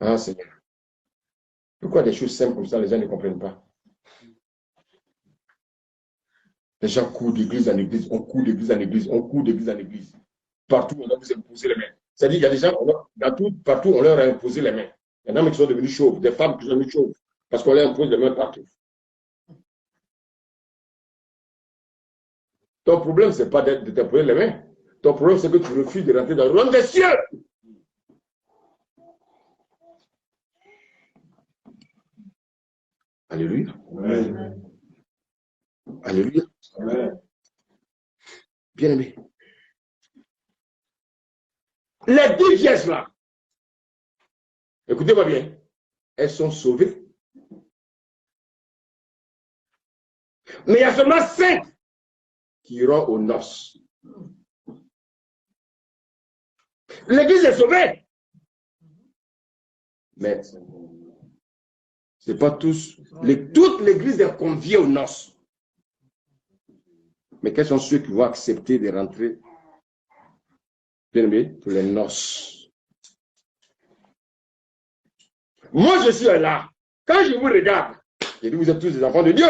Ah, Seigneur. Pourquoi des choses simples comme ça, les gens ne comprennent pas? Les gens courent d'église en église, on court d'église en église, on court d'église en église. Partout, on a vous imposer les mains. C'est-à-dire, il y a des gens, partout, on leur a imposé les mains. Il y en a qui sont devenus chauves, des femmes qui sont devenues chauves, parce qu'on leur impose les mains partout. Ton problème, ce n'est pas de t'imposer les mains. Ton problème, c'est que tu refuses de rentrer dans le royaume des cieux. Alléluia. Amen. Alléluia. Amen. Bien aimé. Les 10 vierges là, écoutez-moi bien, elles sont sauvées. Mais il y a seulement 5 qui iront aux noces. L'église est sauvée. Mais ce n'est pas tous. Toute l'église est conviée aux noces. Mais quels sont ceux qui vont accepter de rentrer, bien aimé, pour les noces? Moi, je suis là. Quand je vous regarde, je dis, vous êtes tous des enfants de Dieu.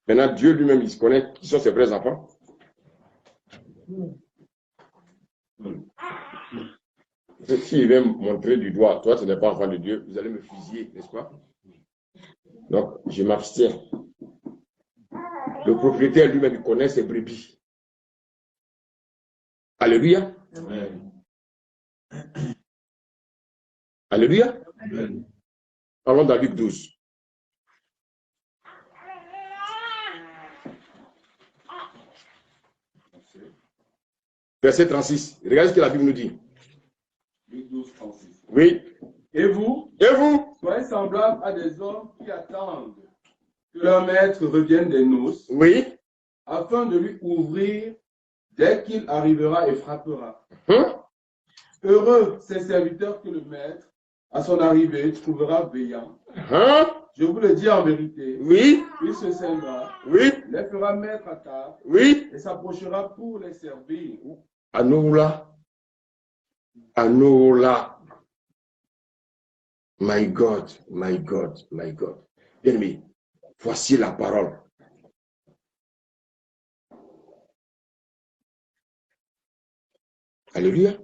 Maintenant, Dieu lui-même, il se connaît qui sont ses vrais enfants. S'il vient me montrer du doigt, toi, tu n'es pas enfant de Dieu, vous allez me fusiller, n'est-ce pas? Donc, je m'abstiens. Le propriétaire lui-même, il connaît ses brebis. Alléluia. Amen. Alléluia. Amen. Allons dans Luc 12. Verset 36. Regardez ce que la Bible nous dit. Luc 12, 36. Oui. Et vous, soyez semblables à des hommes qui attendent que leur maître revienne des noces, oui, afin de lui ouvrir dès qu'il arrivera et frappera. Heureux ces serviteurs que le maître, à son arrivée, trouvera veillant. Je vous le dis en vérité. Oui. Il se scindra, Oui. les fera mettre à table, Oui. et s'approchera pour les servir. Anoula. Anoula. My God, my God, my God. Bien-aimé, voici la parole. Alléluia.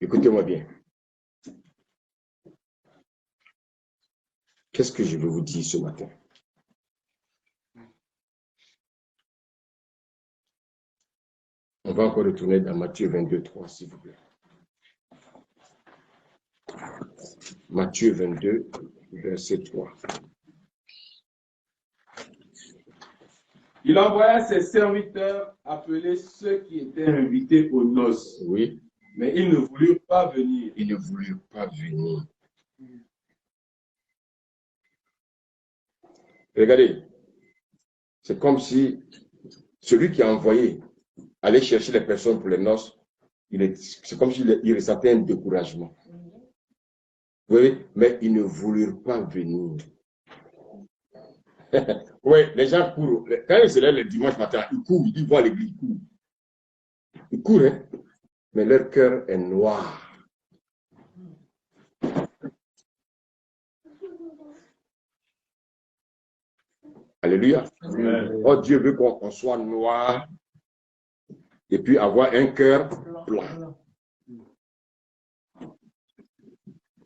Écoutez-moi bien. Qu'est-ce que je veux vous dire ce matin? On va encore retourner dans Matthieu 22, 3, s'il vous plaît. Matthieu 22, verset 3. Il envoya ses serviteurs appeler ceux qui étaient invités aux noces. Oui. Mais ils ne voulurent pas venir. Ils ne voulurent pas venir. Regardez, c'est comme si celui qui a envoyé allait chercher les personnes pour les noces, c'est comme s'il ressentait un découragement. Vous voyez, mais ils ne voulurent pas venir. Oui, les gens courent. Quand ils se lèvent le dimanche matin, ils courent, ils vont à l'église, ils courent. Ils courent, hein? Mais leur cœur est noir. Alléluia. Amen. Oh, Dieu veut qu'on soit noir et puis avoir un cœur blanc.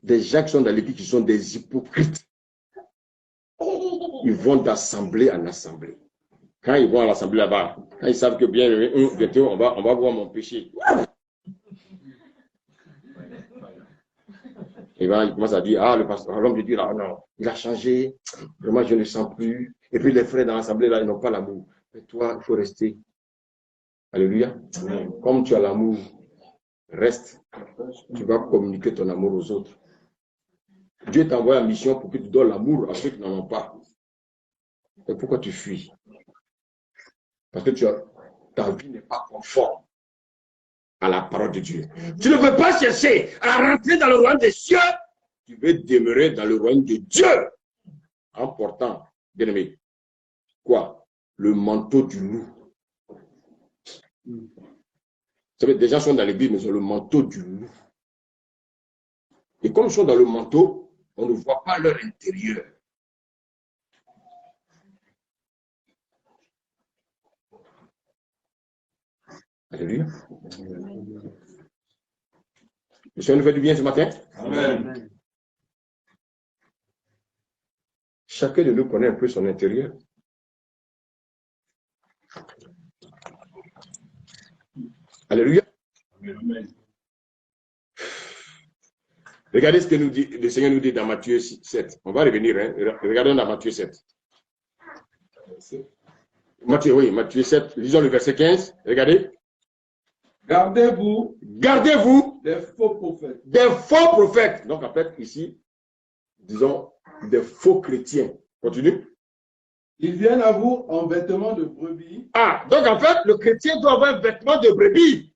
Des gens qui sont dans l'église qui sont des hypocrites. Ils vont d'assemblée en assemblée. Quand ils vont à l'assemblée là-bas, quand ils savent que bien, bientôt, on va voir mon péché. Et bien, ils commencent à dire, ah, le pasteur, l'homme de Dieu, là, non, il a changé, vraiment, je ne le sens plus. Et puis, les frères dans l'assemblée, là, ils n'ont pas l'amour. Mais toi, il faut rester. Alléluia. Amen. Comme tu as l'amour, reste. Tu vas communiquer ton amour aux autres. Dieu t'a envoyé en mission pour que tu donnes l'amour à ceux qui n'en ont pas. Et pourquoi tu fuis? Parce que ta vie n'est pas conforme à la parole de Dieu. Tu ne peux pas chercher à rentrer dans le royaume des cieux. Tu veux demeurer dans le royaume de Dieu en portant, bien aimé, quoi? Le manteau du loup. Vous savez, des gens sont dans l'église, mais ils ont le manteau du loup. Et comme ils sont dans le manteau, on ne voit pas leur intérieur. Alléluia. Le Seigneur nous fait du bien ce matin. Amen. Chacun de nous connaît un peu son intérieur. Alléluia. Amen. Regardez ce que nous dit, le Seigneur nous dit dans Matthieu 7. On va revenir, hein? Regardons dans Matthieu 7. Matthieu 7, lisons le verset 15. Regardez. Gardez-vous des faux prophètes. Des faux prophètes. Donc, en fait, ici, disons, des faux chrétiens. Continue. Ils viennent à vous en vêtements de brebis. Ah, donc en fait, le chrétien doit avoir un vêtement de brebis.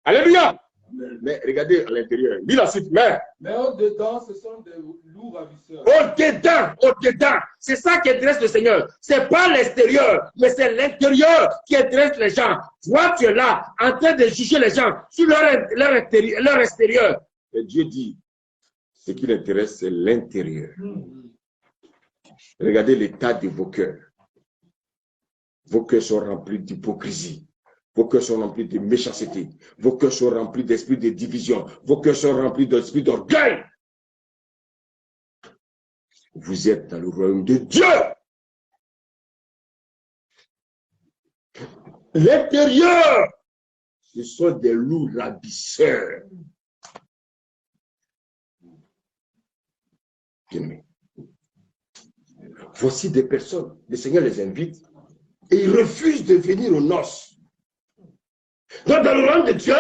Alléluia. Mais regardez à l'intérieur. Dis la suite, mais au-dedans, ce sont des loups ravisseurs. Au-dedans. C'est ça qui intéresse le Seigneur. Ce n'est pas l'extérieur, mais c'est l'intérieur qui intéresse les gens. Toi, tu es là, en train de juger les gens sur leur extérieur. Et Dieu dit, ce qui l'intéresse, c'est l'intérieur. Regardez l'état de vos cœurs. Vos cœurs sont remplis d'hypocrisie. Vos cœurs sont remplis de méchanceté. Vos cœurs sont remplis d'esprit de division. Vos cœurs sont remplis d'esprit d'orgueil. Vous êtes dans le royaume de Dieu. L'intérieur, ce sont des loups ravisseurs. Voici des personnes, le Seigneur les invite et ils refusent de venir aux noces. Donc, dans le royaume de Dieu,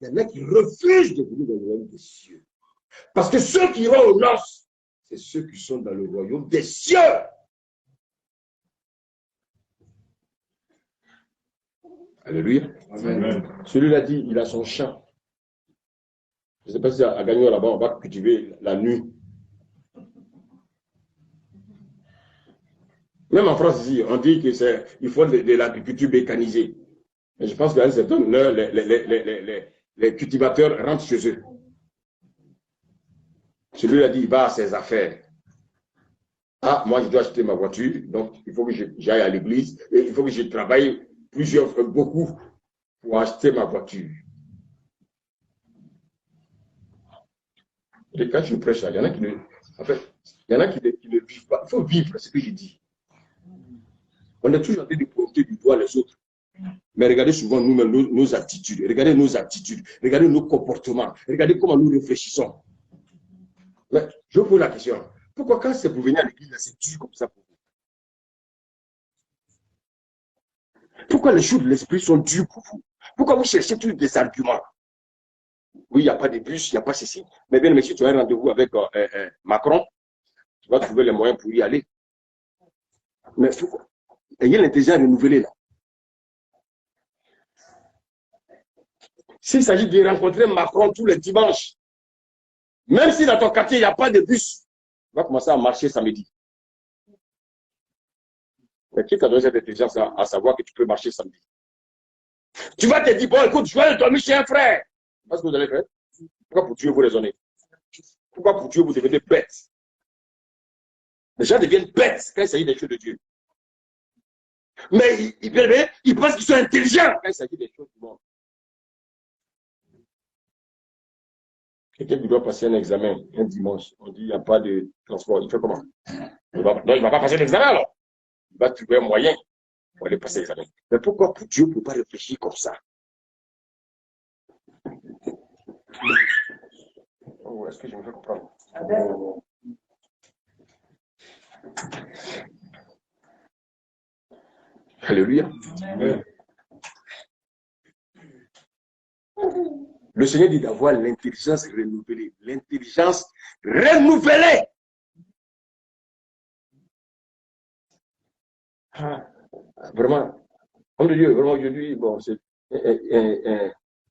il y en a qui refusent de venir dans le royaume des cieux. Parce que ceux qui iront aux noces, c'est ceux qui sont dans le royaume des cieux. Alléluia. Amen. Celui-là dit, il a son champ. Je ne sais pas si à Gagnon là-bas, on va cultiver la nuit. Même en France ici, on dit qu'il faut de l'agriculture mécanisée. Et je pense qu'à un certain moment, les cultivateurs rentrent chez eux. Celui-là dit, il va à ses affaires. Ah, moi, je dois acheter ma voiture, donc il faut que j'aille à l'église et il faut que je travaille beaucoup pour acheter ma voiture. Et quand je prêche, il y en a qui ne, en fait, il y en a qui ne vivent pas. Il faut vivre ce que je dis. On est toujours en train de pointer du doigt les autres. Mais regardez souvent nous-mêmes nos attitudes, regardez nos attitudes, regardez nos comportements, regardez comment nous réfléchissons. Mais je vous pose la question, pourquoi quand c'est pour venir à l'église, c'est dur comme ça pour vous? Pourquoi les choses de l'esprit sont dures pour vous? Pourquoi vous cherchez tous des arguments? Oui, il n'y a pas de bus, il n'y a pas ceci. Mais bien, si tu as un rendez-vous avec Macron, tu vas trouver les moyens pour y aller. Mais pourquoi? Ayez l'intelligence renouvelée là. S'il s'agit de rencontrer Macron tous les dimanches, même si dans ton quartier, il n'y a pas de bus, tu vas commencer à marcher samedi. Mais qui t'a donné cette intelligence à savoir que tu peux marcher samedi? Tu vas te dire, bon, écoute, je vais dormir chez un frère. Qu'est-ce que vous allez faire? Pourquoi pour Dieu vous raisonnez? Pourquoi pour Dieu vous devenez bête? Les gens deviennent bêtes quand il s'agit des choses de Dieu. Mais ils pensent qu'ils sont intelligents quand il s'agit des choses du monde. Quelqu'un qui doit passer un examen un dimanche, on dit il n'y a pas de transport, il fait comment? Non, il ne va pas passer l'examen alors. Il va trouver un moyen pour aller passer l'examen. Mais pourquoi pour Dieu ne peut pas réfléchir comme ça? Oh, est-ce que je me fais comprendre? Alléluia. Amen. Le Seigneur dit d'avoir l'intelligence renouvelée. L'intelligence renouvelée. Ah, vraiment, homme de Dieu, vraiment aujourd'hui, bon, c'est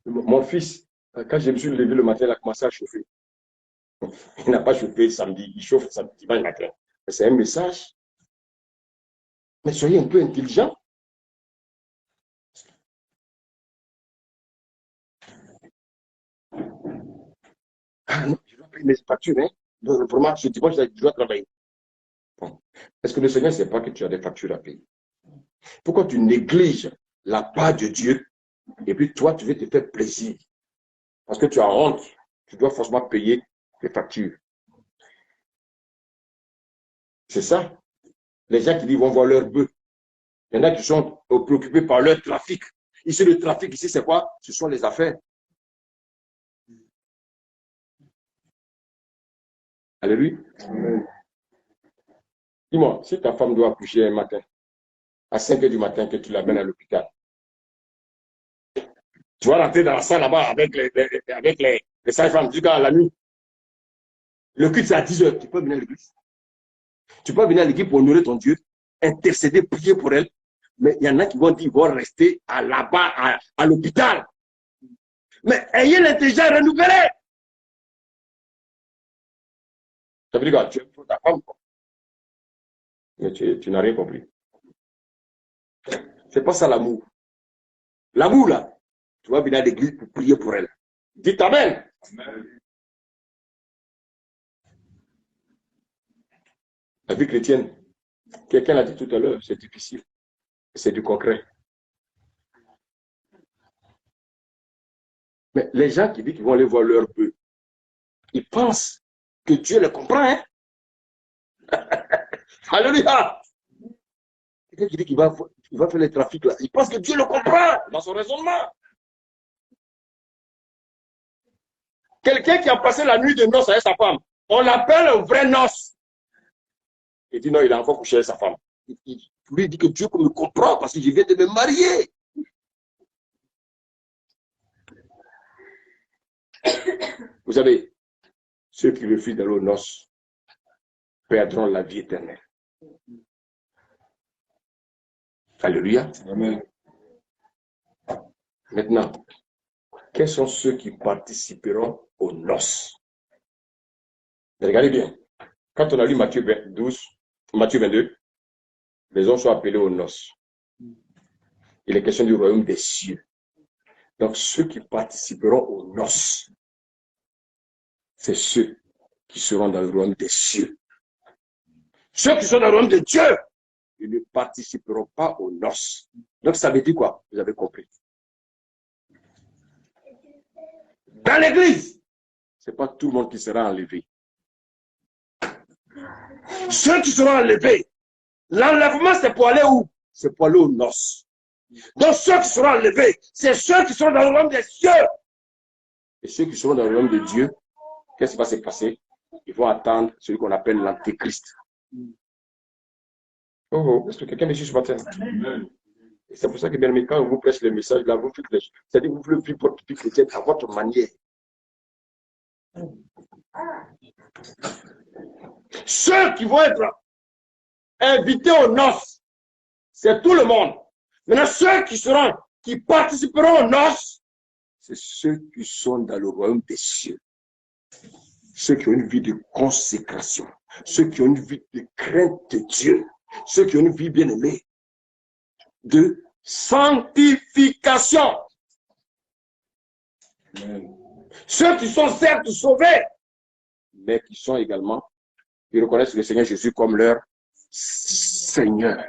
mon fils, quand je me suis levé le matin, il a commencé à chauffer. Il n'a pas chauffé samedi, il chauffe samedi, dimanche matin. C'est un message. Mais soyez un peu intelligent. Ah non, je dois payer mes factures, hein. Donc, vraiment, ce dimanche, je dois travailler. Bon. Est-ce que le Seigneur ne sait pas que tu as des factures à payer? Pourquoi tu négliges la part de Dieu et puis toi, tu veux te faire plaisir? Parce que tu as honte, tu dois forcément payer tes factures. C'est ça. Les gens qui vont voir leur bœuf. Il y en a qui sont préoccupés par leur trafic. Ici, le trafic, ici, c'est quoi? Ce sont les affaires. Alléluia. Dis-moi, si ta femme doit accoucher un matin, à 5 h du matin, que tu l'amènes à l'hôpital, tu vas rentrer dans la salle là-bas avec les sages-femmes du gars la nuit. Le culte, c'est à 10 h. Tu peux venir à l'église. Tu peux venir à l'église pour honorer ton Dieu, intercéder, prier pour elle. Mais il y en a qui vont dire qu'ils vont rester là-bas à l'hôpital. Mais ayez l'intelligence renouvelée. Ça veut dire que tu aimes ta femme, quoi. Mais tu n'as rien compris. C'est pas ça l'amour. L'amour, là, tu vas venir à l'église pour prier pour elle. Dites Amen. Amen. La vie chrétienne, quelqu'un l'a dit tout à l'heure, c'est difficile. C'est du concret. Mais les gens qui disent qu'ils vont aller voir leur bœuf, ils pensent que Dieu les comprend. Hein? Alléluia. Quelqu'un qui dit qu'il va faire les trafics là, il pense que Dieu le comprend dans son raisonnement. Quelqu'un qui a passé la nuit de noces avec sa femme, on l'appelle un vrai noce. Il dit non, il a encore couché avec sa femme. Il lui dit que Dieu me comprend parce que je viens de me marier. Vous savez, ceux qui refusent d'aller aux noces perdront la vie éternelle. Alléluia. Amen. Maintenant, quels sont ceux qui participeront aux noces? Regardez bien. Quand on a lu Matthieu 22, les hommes sont appelés aux noces. Il est question du royaume des cieux. Donc, ceux qui participeront aux noces, c'est ceux qui seront dans le royaume des cieux. Ceux qui sont dans le royaume de Dieu, ils ne participeront pas aux noces. Donc, ça veut dire quoi? Vous avez compris. Dans l'église, ce n'est pas tout le monde qui sera enlevé. Ceux qui seront enlevés, l'enlèvement, c'est pour aller où? C'est pour aller aux noces. Donc, ceux qui seront enlevés, c'est ceux qui sont dans le royaume des cieux. Et ceux qui seront dans le royaume de Dieu, qu'est-ce qui va se passer? Ils vont attendre celui qu'on appelle l'antéchrist. Oh, est-ce que quelqu'un me suit ce matin? C'est pour ça que, bien aimé, quand on vous prêche les messages, là, vous faites c'est-à-dire que vous voulez vivre votre vie chrétienne à votre manière. Ceux qui vont être invités aux noces, c'est tout le monde. Maintenant, ceux qui participeront aux noces, c'est ceux qui sont dans le royaume des cieux. Ceux qui ont une vie de consécration, ceux qui ont une vie de crainte de Dieu, ceux qui ont une vie bien aimée de sanctification. Amen. Ceux qui sont certes sauvés, mais qui sont également, qui reconnaissent le Seigneur Jésus comme leur Seigneur.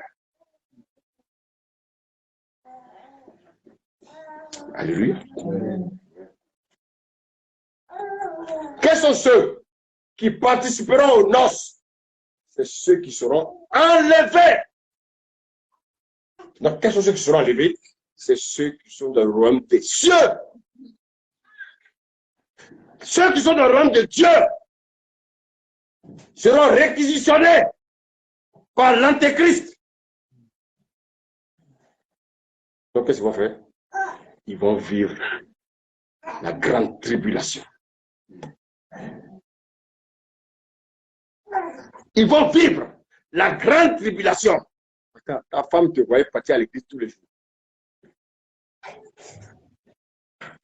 Alléluia. Amen. Quels sont ceux qui participeront aux noces? C'est ceux qui seront enlevés. Donc, quels sont ceux qui seront enlevés? C'est ceux qui sont dans le royaume des cieux. Ceux qui sont dans le royaume de Dieu seront réquisitionnés par l'antéchrist. Donc, qu'est-ce qu'ils vont faire? Ils vont vivre la grande tribulation. Ils vont vivre la grande tribulation. Ta femme te voyait partir à l'église tous les jours.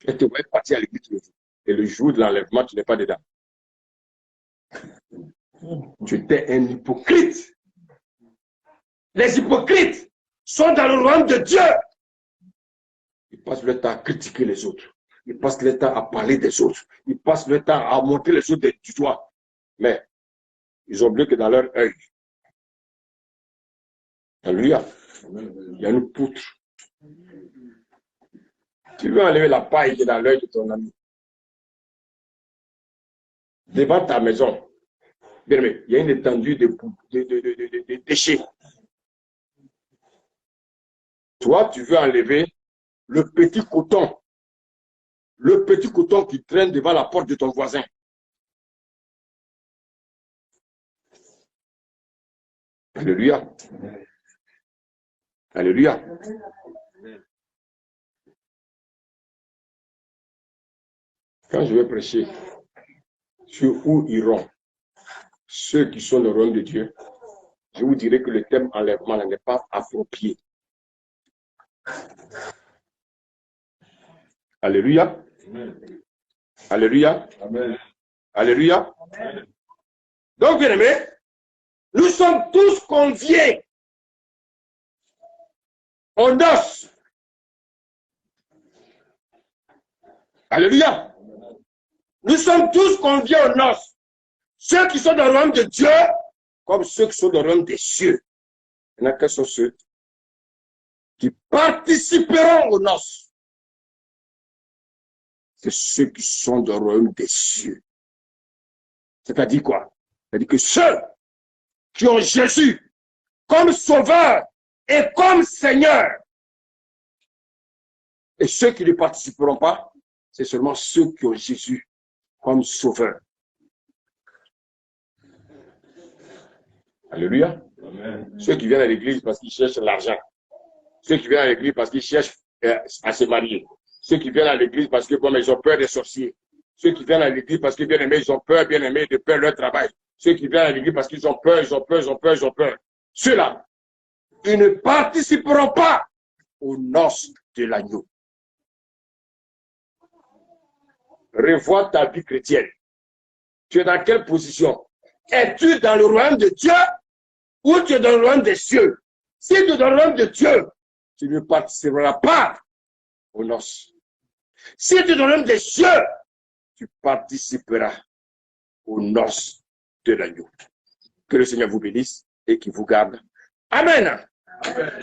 Elle te voyait partir à l'église tous les jours. Et le jour de l'enlèvement, tu n'es pas dedans. Tu étais un hypocrite. Les hypocrites sont dans le royaume de Dieu. Ils passent le temps à critiquer les autres. Ils passent le temps à parler des autres. Ils passent le temps à montrer les autres du doigt. Mais ils ont oublié que dans leur œil, alléluia, il y a une poutre. Tu veux enlever la paille qui est dans l'œil de ton ami. Devant ta maison, bien aimé, il y a une étendue de déchets. Toi, tu veux enlever le petit coton qui traîne devant la porte de ton voisin. Alléluia. Alléluia. Quand je vais prêcher sur où iront ceux qui sont dans le royaume de Dieu, je vous dirai que le thème enlèvement n'est pas approprié. Alléluia. Alléluia. Amen. Alléluia. Amen. Donc, bien aimés, nous sommes tous conviés aux noces. Alléluia. Nous sommes tous conviés aux noces. Ceux qui sont dans le royaume de Dieu, comme ceux qui sont dans le royaume des cieux. Il y en a quels sont ceux qui participeront aux noces. C'est ceux qui sont dans le royaume des cieux. C'est-à-dire quoi? C'est-à-dire que ceux qui ont Jésus comme sauveur et comme Seigneur. Et ceux qui ne participeront pas, c'est seulement ceux qui ont Jésus comme sauveur. Alléluia. Amen. Ceux qui viennent à l'église parce qu'ils cherchent l'argent. Ceux qui viennent à l'église parce qu'ils cherchent à se marier. Ceux qui viennent à l'église parce que bon, ils ont peur des sorciers. Ceux qui viennent à l'église parce que bien aimés, ils ont peur, bien aimés, de perdre leur travail. Ceux qui viennent à l'église parce qu'ils ont peur, ils ont peur, ils ont peur, ils ont peur. Ceux-là, ils ne participeront pas aux noces de l'agneau. Revois ta vie chrétienne. Tu es dans quelle position? Es-tu dans le royaume de Dieu ou tu es dans le royaume des cieux? Si tu es dans le royaume de Dieu, tu ne participeras pas aux noces. Si tu es dans le royaume des cieux, tu participeras aux noces de l'agneau. Que le Seigneur vous bénisse et qu'il vous garde. Amen. Amen.